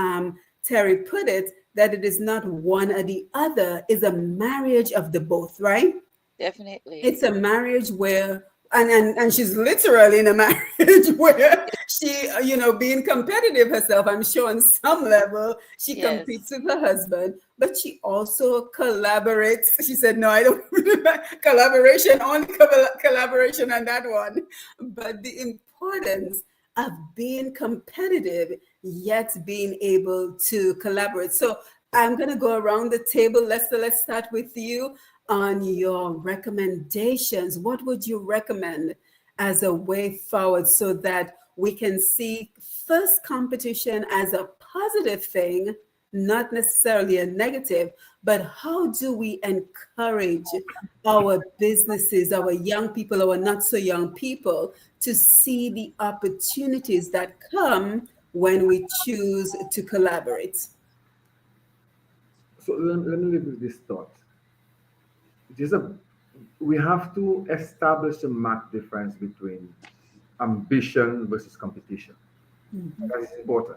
Terry put it, that it is not one or the other, is a marriage of the both, right? Definitely. It's a marriage where and she's literally in a marriage where she, being competitive herself, I'm sure on some level she competes with her husband, but she also collaborates. She said, no, I don't collaboration, only collaboration on that one. But the importance of being competitive, yet being able to collaborate. So I'm going to go around the table. Let's start with you on your recommendations. What would you recommend as a way forward so that we can see first competition as a positive thing, not necessarily a negative, but how do we encourage our businesses, our young people, our not so young people to see the opportunities that come when we choose to collaborate? So let me leave with this thought. We have to establish a marked difference between ambition versus competition. That is important.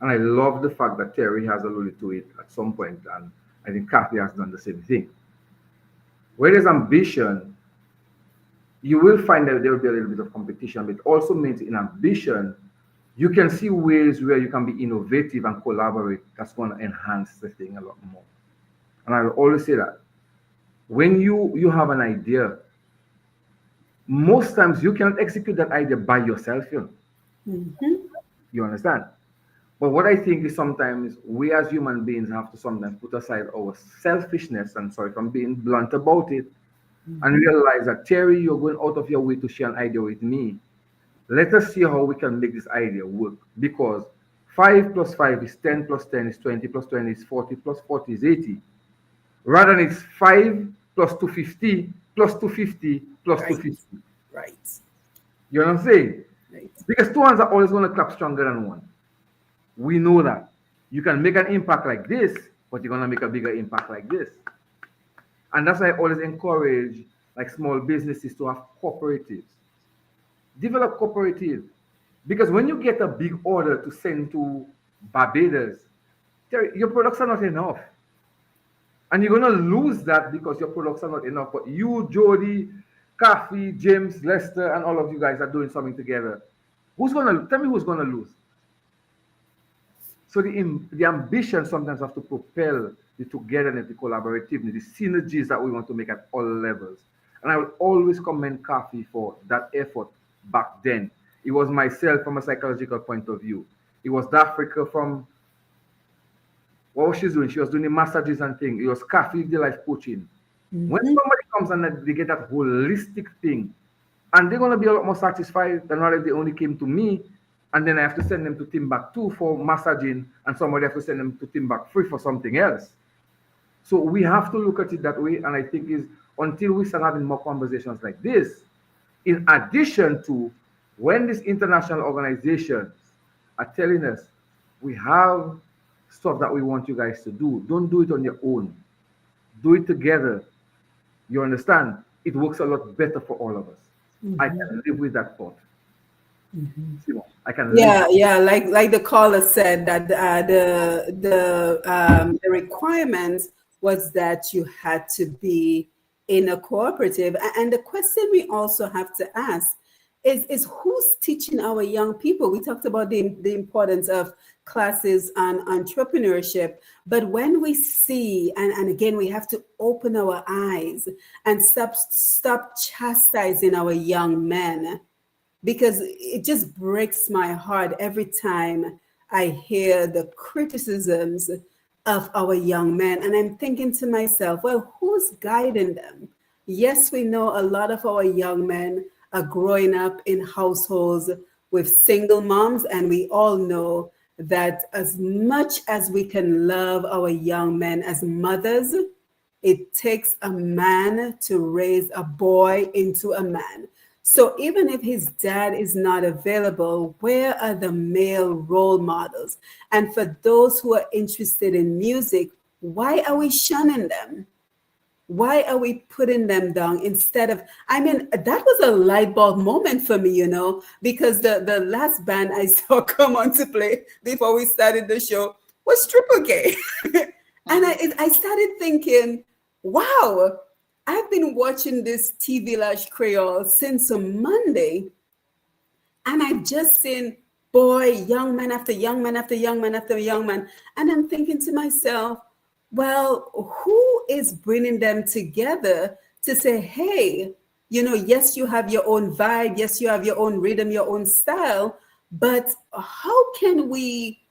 And I love the fact that Terry has alluded to it at some point, and I think Kathy has done the same thing. Where there's ambition, you will find that there will be a little bit of competition, but it also means in ambition, you can see ways where you can be innovative and collaborate. That's going to enhance the thing a lot more. And I will always say that when you have an idea, most times you cannot execute that idea by yourself. You understand? But what I think is sometimes we as human beings have to sometimes put aside our selfishness, and sorry if I'm being blunt about it, and realize that, Terry, you're going out of your way to share an idea with me. Let us see how we can make this idea work. Because 5 plus 5 is 10 plus 10 is 20 plus 20 is 40 plus 40 is 80. Rather than it's 5 plus 250 plus 250 plus 250. Right. You know what I'm saying? Right. Because two hands are always going to clap stronger than one. We know that. You can make an impact like this, but you're going to make a bigger impact like this. And that's why I always encourage like small businesses to have cooperatives. Develop cooperative. Because when you get a big order to send to Barbados, your products are not enough. And you're going to lose that because your products are not enough. But you, Jody, Kathy, James, Lester, and all of you guys are doing something together. Tell me who's going to lose? So the ambition sometimes have to propel the togetherness, the collaborativeness, the synergies that we want to make at all levels. And I will always commend Kathy for that effort back then. It was myself from a psychological point of view. It was Africa from what was she doing? She was doing the massages and things. It was Kathy, the life coaching. When somebody comes and they get that holistic thing, and they're going to be a lot more satisfied than if they only came to me, and then I have to send them to Timbuktu for massaging, and somebody have to send them to Timbuktu for something else. So we have to look at it that way, and I think is until we start having more conversations like this, in addition to when these international organizations are telling us We have stuff that we want you guys to do. Don't do it on your own. Do it together. You understand? It works a lot better for all of us. I can live with that thought. Simon, I can live. Yeah, yeah, like the caller said that the requirements was that you had to be in a cooperative. And the question we also have to ask is who's teaching our young people? We talked about the importance of classes on entrepreneurship, but when we see, and again, we have to open our eyes and stop chastising our young men, because it just breaks my heart every time I hear the criticisms of our young men. And I'm thinking to myself, well, who's guiding them? Yes, we know a lot of our young men are growing up in households with single moms, and we all know that as much as we can love our young men as mothers, it takes a man to raise a boy into a man. So even if his dad is not available, where are the male role models? And for those who are interested in music, why are we shunning them? Why are we putting them down instead of, I mean, that was a light bulb moment for me, because the last band I saw come on to play before we started the show was Triple K. And I started thinking, wow, I've been watching this TV Village Creole since a Monday, and I've just seen, boy, young man after young man after young man after young man. And I'm thinking to myself, well, who is bringing them together to say, hey, yes, you have your own vibe. Yes, you have your own rhythm, your own style. But how can we,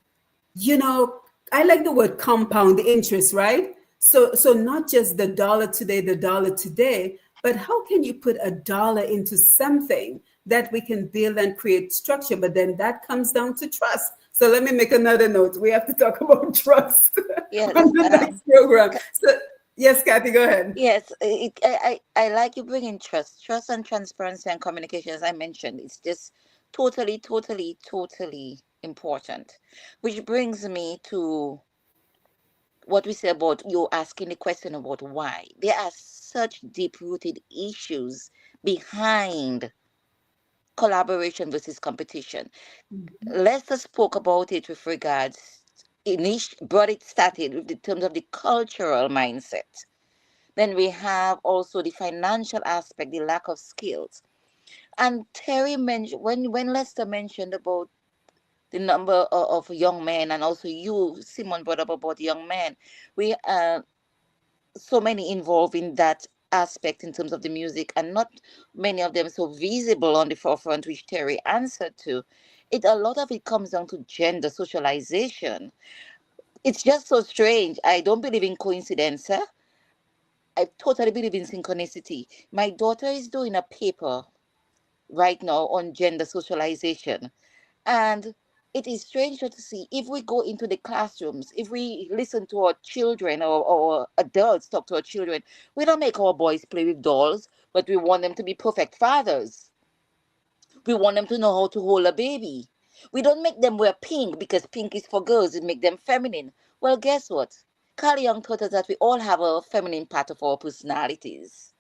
I like the word compound interest, right? So not just the dollar today, but how can you put a dollar into something that we can build and create structure? But then that comes down to trust. So let me make another note. We have to talk about trust Yes. on the next program. So yes, Kathy, go ahead. Yes, I like you bringing trust and transparency and communication, as I mentioned. It's just totally, totally, totally important. Which brings me to what we say about you asking the question about why. There are such deep-rooted issues behind collaboration versus competition. Lester spoke about it with regards, brought it started with the terms of the cultural mindset. Then we have also the financial aspect, the lack of skills. And Terry mentioned, when Lester mentioned about the number of young men, and also you, Simon, brought up about young men, we so many involved in that aspect in terms of the music, and not many of them so visible on the forefront, which Terry answered to. A lot of it comes down to gender socialization. It's just so strange. I don't believe in coincidence. I totally believe in synchronicity. My daughter is doing a paper right now on gender socialization. And it is strange to see, if we go into the classrooms, if we listen to our children, or adults talk to our children, we don't make our boys play with dolls, but we want them to be perfect fathers. We want them to know how to hold a baby. We don't make them wear pink because pink is for girls, it make them feminine. Well, guess what? Carl Jung taught us that we all have a feminine part of our personalities.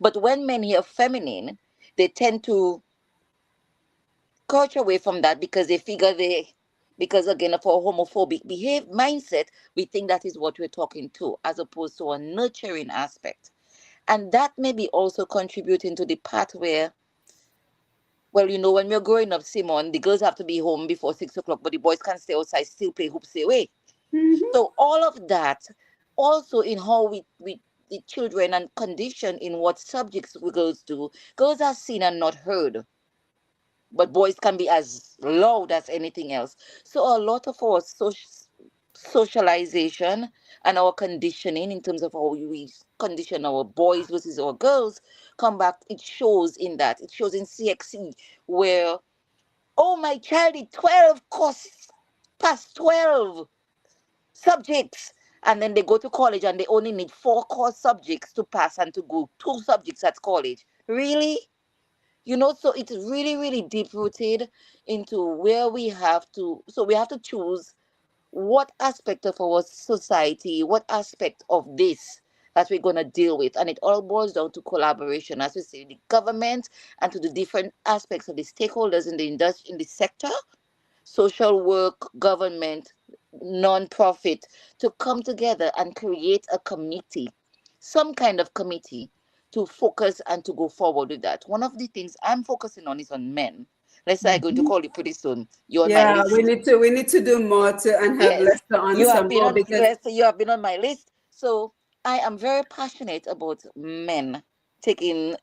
But when men hear feminine, they tend to coach away from that, because they figure because again of our homophobic mindset, we think that is what we're talking to, as opposed to a nurturing aspect. And that may be also contributing to the part where, well, when we're growing up, Simon, the girls have to be home before 6 o'clock, but the boys can stay outside, still play hoops away. So all of that, also in how we the children and condition in what subjects we girls do. Girls are seen and not heard, but boys can be as loud as anything else. So a lot of our socialization and our conditioning in terms of how we condition our boys versus our girls come back. It shows in that. It shows in CXC, where, oh, my child did 12 courses, past 12 subjects, and then they go to college and they only need 4 core subjects to pass and to go 2 subjects at college. Really? So it's really, really deep rooted into where we have to choose what aspect of our society, what aspect of this that we're going to deal with. And it all boils down to collaboration, as we say, the government and to the different aspects of the stakeholders in the industry, in the sector, social work, government, non-profit, to come together and create a committee, some kind of committee to focus and to go forward with that. One of the things I'm focusing on is on men. Let's say I'm going to call you pretty soon. You're on my Yeah, list. we need to do more to and have Yes, Lester on you have some been more on. because Lester, you have been on my list. So I am very passionate about men taking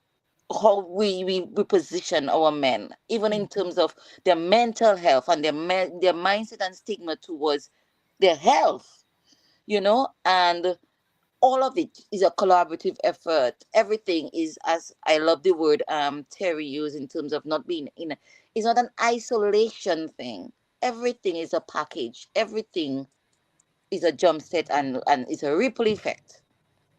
how we position our men, even in terms of their mental health and their mindset and stigma towards their health, and all of it is a collaborative effort. Everything is, as I love the word Terry used, in terms of not being it's not an isolation thing. Everything is a package. Everything is a jump set and it's a ripple effect.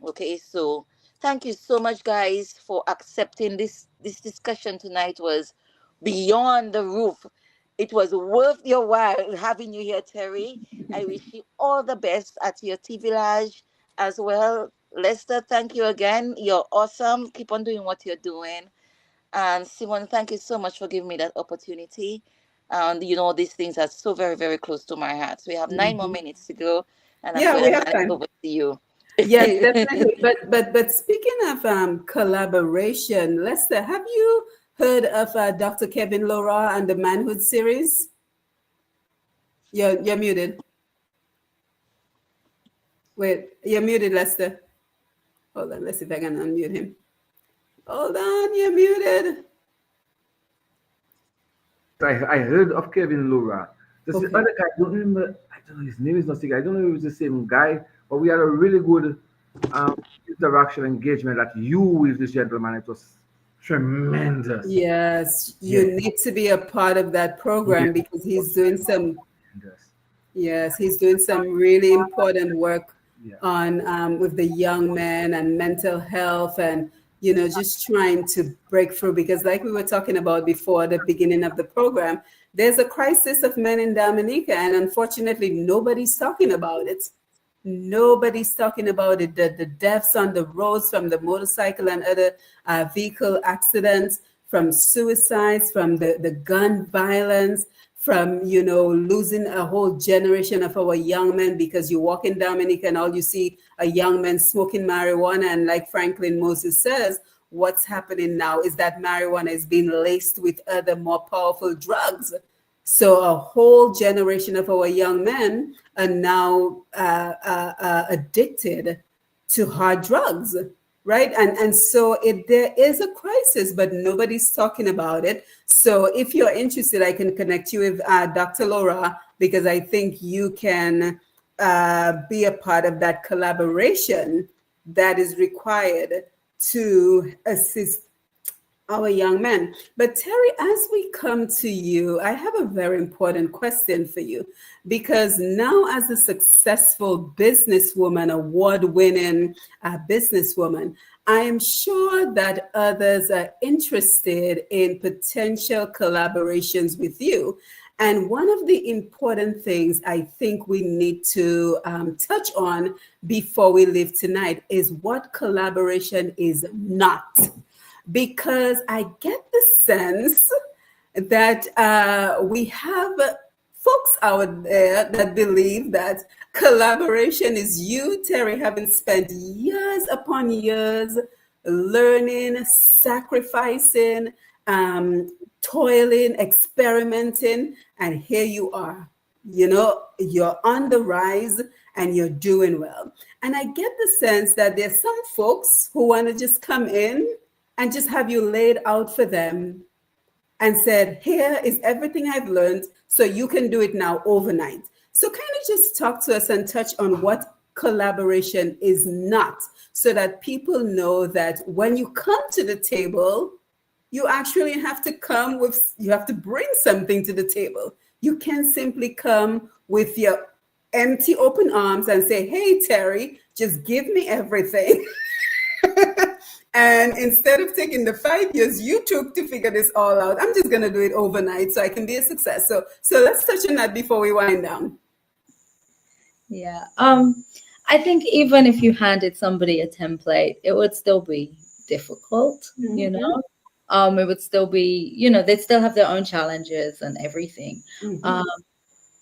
Okay, so thank you so much, guys, for accepting this discussion tonight. Was beyond the roof. It was worth your while having you here, Terry. I wish you all the best at your tea village as well. Lester, thank you again. You're awesome. Keep on doing what you're doing. And Simon, thank you so much for giving me that opportunity. And these things are so very, very close to my heart. So we have 9 more minutes to go, and I'm yeah, going we to have hand it time. over to you. Yes, definitely. But speaking of collaboration, Lester, have you heard of Dr. Kevin Laura and the Manhood series? You're muted. Wait, you're muted, Lester. Hold on, let's see if I can unmute him. Hold on, you're muted. I heard of Kevin Lura. This Okay. other guy, I don't remember. I don't know, his name is not stick. I don't know if it was the same guy, but we had a really good interaction, engagement that you with this gentleman. It was tremendous. Yes, you Yes. need to be a part of that program Yes. because he's doing some. Yes. Yes, he's doing some really important work Yeah. on with the young men and mental health and just trying to break through because like we were talking about before the beginning of the program, there's a crisis of men in Dominica and unfortunately nobody's talking about it. Nobody's talking about it. The deaths on the roads from the motorcycle and other vehicle accidents, from suicides, from the gun violence, from losing a whole generation of our young men because you walk in Dominica and all you see a young man smoking marijuana, and like Franklin Moses says, what's happening now is that marijuana is being laced with other more powerful drugs. So a whole generation of our young men are now addicted to hard drugs, right? And so there is a crisis, but nobody's talking about it. So if you're interested, I can connect you with Dr. Laura, because I think you can be a part of that collaboration that is required to assist our young men. But Terry, as we come to you, I have a very important question for you, because now as a successful businesswoman, award-winning businesswoman, I am sure that others are interested in potential collaborations with you. And one of the important things I think we need to touch on before we leave tonight is what collaboration is not. Because I get the sense that we have folks out there that believe that collaboration is you, Terry, having spent years upon years learning, sacrificing, toiling, experimenting, and here you are. You're on the rise and you're doing well. And I get the sense that there's some folks who want to just come in and just have you laid out for them and said, here is everything I've learned, so you can do it now overnight. So kind of just talk to us and touch on what collaboration is not, so that people know that when you come to the table, you actually have to bring something to the table. You can't simply come with your empty open arms and say, hey, Terry, just give me everything. And instead of taking the 5 years you took to figure this all out, I'm just going to do it overnight so I can be a success. So let's touch on that before we wind down. Yeah. I think even if you handed somebody a template, it would still be difficult, you know. It would still be, they'd still have their own challenges and everything. Um,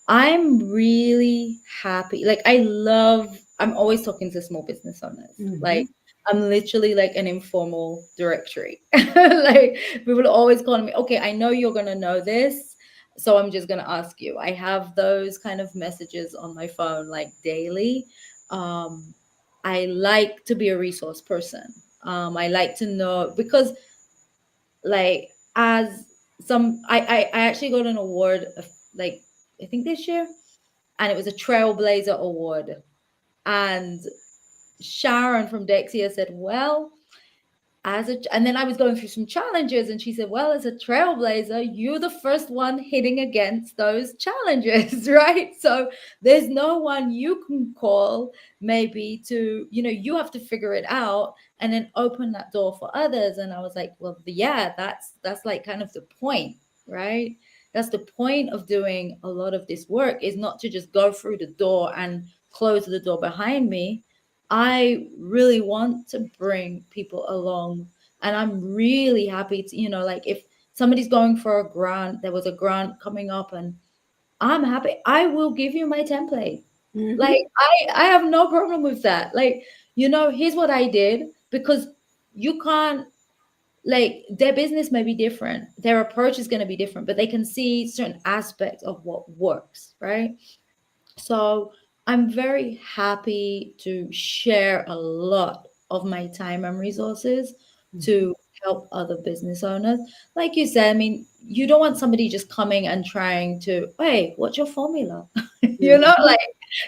I'm really happy. Like I'm always talking to small business owners. Like I'm literally like an informal directory. Like people are always calling me, okay, I know you're gonna know this. So I'm just gonna ask you. I have those kind of messages on my phone like daily. Um, I like to be a resource person. I like to know because like as I actually got an award of, like I think this year, and it was a Trailblazer award. And Sharon from Dexia said, well, and then I was going through some challenges, and she said, well, as a trailblazer, you're the first one hitting against those challenges, right? So there's no one you can call maybe to, you have to figure it out and then open that door for others. And I was like, well, yeah, that's like kind of the point, right? That's the point of doing a lot of this work, is not to just go through the door and close the door behind me. I really want to bring people along. And I'm really happy to, like if somebody's going for a grant, there was a grant coming up, and I'm happy. I will give you my template. Like I have no problem with that. Like, here's what I did, because you can't, like, their business may be different. Their approach is going to be different, but they can see certain aspects of what works, right? So I'm very happy to share a lot of my time and resources to help other business owners. Like you said, I mean, you don't want somebody just coming and trying to, hey, what's your formula? Like,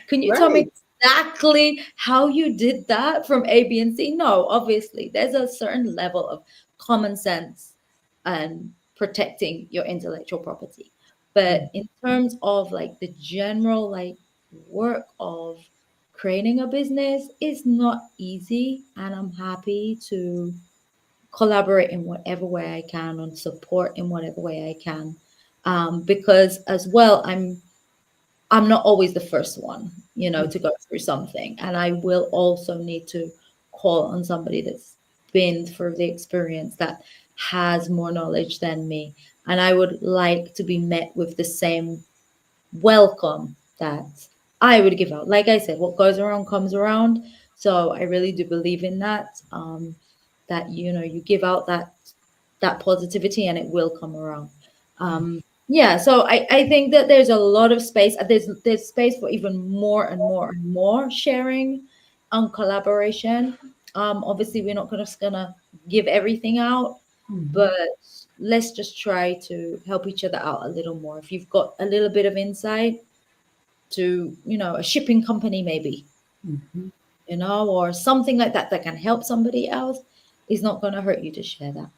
can you tell me exactly how you did that from A, B, and C? No, obviously, there's a certain level of common sense and protecting your intellectual property. But in terms of like the general like work of creating a business is not easy, and I'm happy to collaborate in whatever way I can, and support in whatever way I can, because as well I'm not always the first one, to go through something, and I will also need to call on somebody that's been through the experience, that has more knowledge than me, and I would like to be met with the same welcome that I would give out. Like I said, what goes around comes around. So I really do believe in that. That you give out that positivity, and it will come around. Yeah. So I think that there's a lot of space. There's space for even more and more and more sharing and collaboration. Obviously, we're not gonna give everything out, but let's just try to help each other out a little more. If you've got a little bit of insight to, a shipping company, maybe, or something like that can help somebody else, it's not going to hurt you to share that.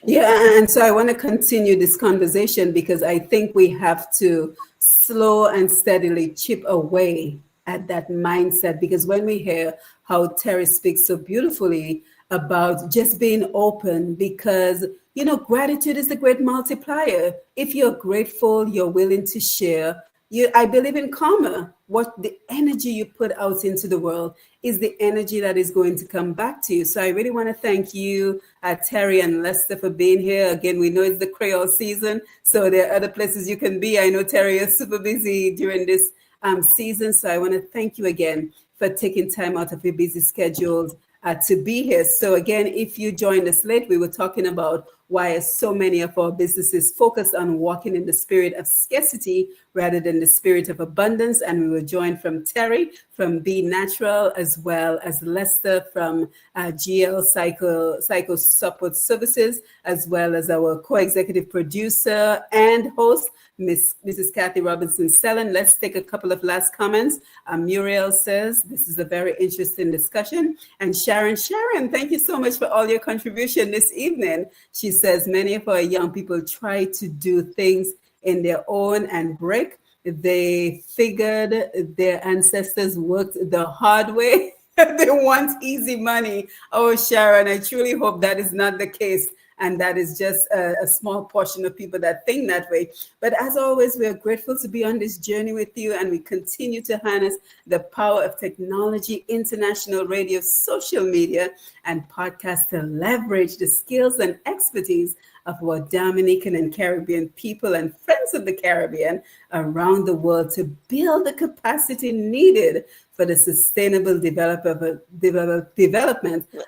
Yeah, and so I want to continue this conversation, because I think we have to slow and steadily chip away at that mindset, because when we hear how Terry speaks so beautifully about just being open, because gratitude is the great multiplier. If you're grateful, you're willing to share. I believe in karma. What the energy you put out into the world is the energy that is going to come back to you. So I really want to thank you, Terry and Lester, for being here. Again, we know it's the Creole season, so there are other places you can be. I know Terry is super busy during this season, so I want to thank you again for taking time out of your busy schedules to be here. So again, if you joined us late, we were talking about why so many of our businesses focus on walking in the spirit of scarcity rather than the spirit of abundance. And we were joined from Terry from Be Natural, as well as Lester from GL Psycho Support Services, as well as our co-executive producer and host, Mrs. Kathy Robinson-Sellen. Let's take a couple of last comments. Muriel says, this is a very interesting discussion. And Sharon, thank you so much for all your contribution this evening. She says, many of our young people try to do things in their own and break. They figured their ancestors worked the hard way. They want easy money. Oh, Sharon, I truly hope that is not the case. And that is just a small portion of people that think that way. But as always, we are grateful to be on this journey with you, and we continue to harness the power of technology, international radio, social media, and podcasts to leverage the skills and expertise of our Dominican and Caribbean people and friends of the Caribbean around the world to build the capacity needed for the sustainable development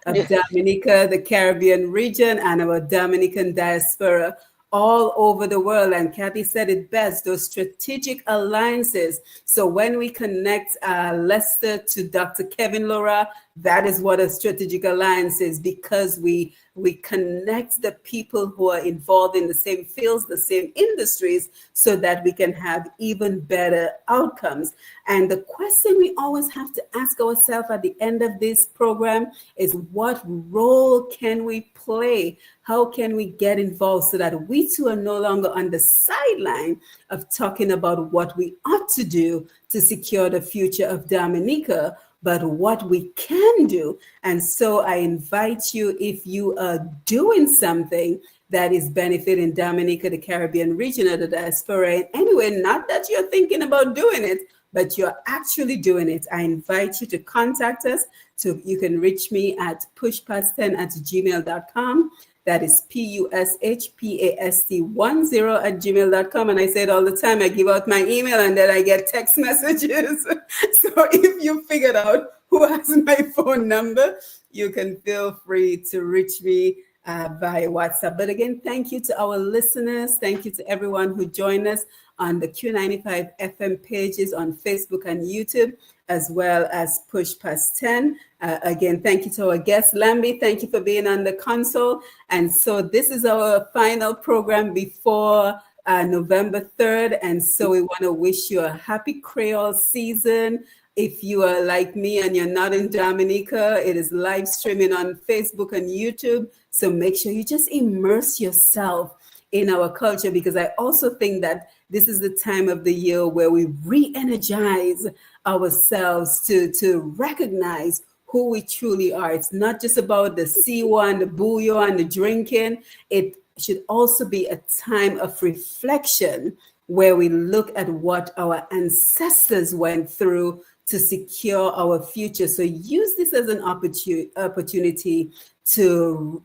of Dominica, the Caribbean region, and our Dominican diaspora all over the world. And Kathy said it best, those strategic alliances. So when we connect Lester to Dr. Kevin Laura, that is what a strategic alliance is, because we connect the people who are involved in the same fields, the same industries, so that we can have even better outcomes. And the question we always have to ask ourselves at the end of this program is, what role can we play? How can we get involved so that we too are no longer on the sideline of talking about what we ought to do to secure the future of Dominica, but what we can do? And so I invite you, if you are doing something that is benefiting Dominica, the Caribbean region, or the diaspora in any way, not that you're thinking about doing it, but you're actually doing it, I invite you to contact us. You can reach me at pushpast10@gmail.com. That is pushpast10@gmail.com. And I say it all the time. I give out my email and then I get text messages. So if you figured out who has my phone number, you can feel free to reach me via WhatsApp. But again, thank you to our listeners. Thank you to everyone who joined us on the Q95 FM pages on Facebook and YouTube, as well as Push Past 10. Again, thank you to our guest, Lambi. Thank you for being on the console. And so this is our final program before November 3rd. And so we want to wish you a happy Creole season. If you are like me and you're not in Dominica, it is live streaming on Facebook and YouTube. So make sure you just immerse yourself in our culture, because I also think that this is the time of the year where we re-energize ourselves to recognize who we truly are. It's not just about the siwa and the bouillon and the drinking. It should also be a time of reflection where we look at what our ancestors went through to secure our future. So use this as an opportunity to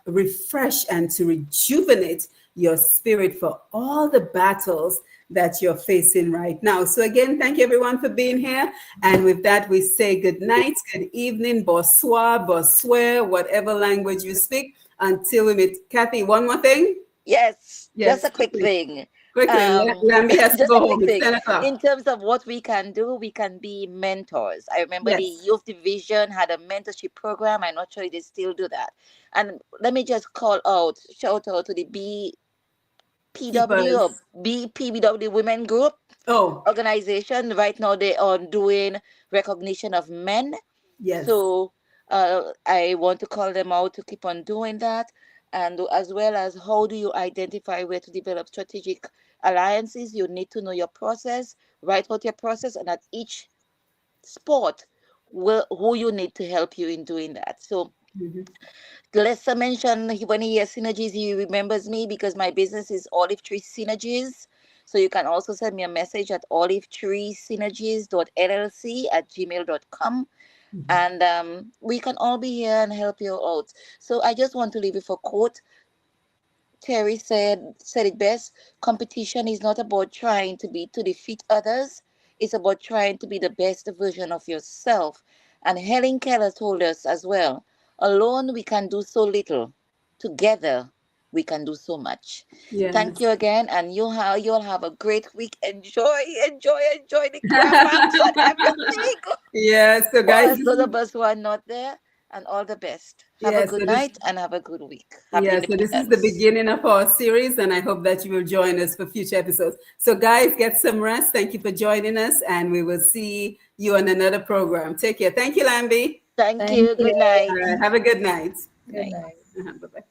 refresh and to rejuvenate your spirit for all the battles that you're facing right now. So again, thank you everyone for being here. And with that, we say good night, good evening, bonsoir, bonsoir, whatever language you speak, until we meet. Kathy, one more thing? Yes, just a quick thing. Quickly, Lambi has to Just go a quick home. It's thing. 10 o'clock. In terms of what we can do, we can be mentors. I remember the Yes. youth division had a mentorship program. I'm not sure if they still do that. And let me just shout out to the BPW or BPBW Women Group Oh, organization. Right now they are doing recognition of men. yes. So I want to call them out to keep on doing that. And as well as, how do you identify where to develop strategic alliances? You need to know your process, write out your process, and at each spot, who you need to help you in doing that. So Mhm. Lester mentioned when he hears synergies, he remembers me because my business is Olive Tree Synergies. So you can also send me a message at olivetreesynergies.llc@gmail.com. And we can all be here and help you out. So I just want to leave you for a quote. Terry said it best. Competition is not about trying to defeat others. It's about trying to be the best version of yourself. And Helen Keller told us as well, alone we can do so little. Together we can do so much. Yes. Thank you again, and you'll have a great week. Enjoy the crab apps and everything. Yes. So guys, For those of us who are not there, and all the best. Have a good night and have a good week. Happy so this is the Independence. beginning of our series, and I hope that you will join us for future episodes. So guys, get some rest. Thank you for joining us, and we will see you on another program. Take care. Thank you, Lambi. Thank you. Good night. Have a good night. Good night. Bye-bye.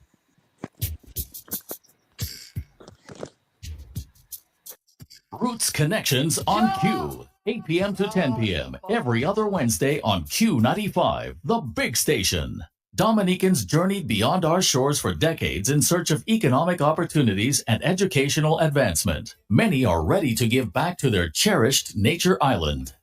Roots Connections on Q, 8 p.m. to 10 p.m. every other Wednesday on Q95, the big station. Dominicans journeyed beyond our shores for decades in search of economic opportunities and educational advancement. Many are ready to give back to their cherished nature island.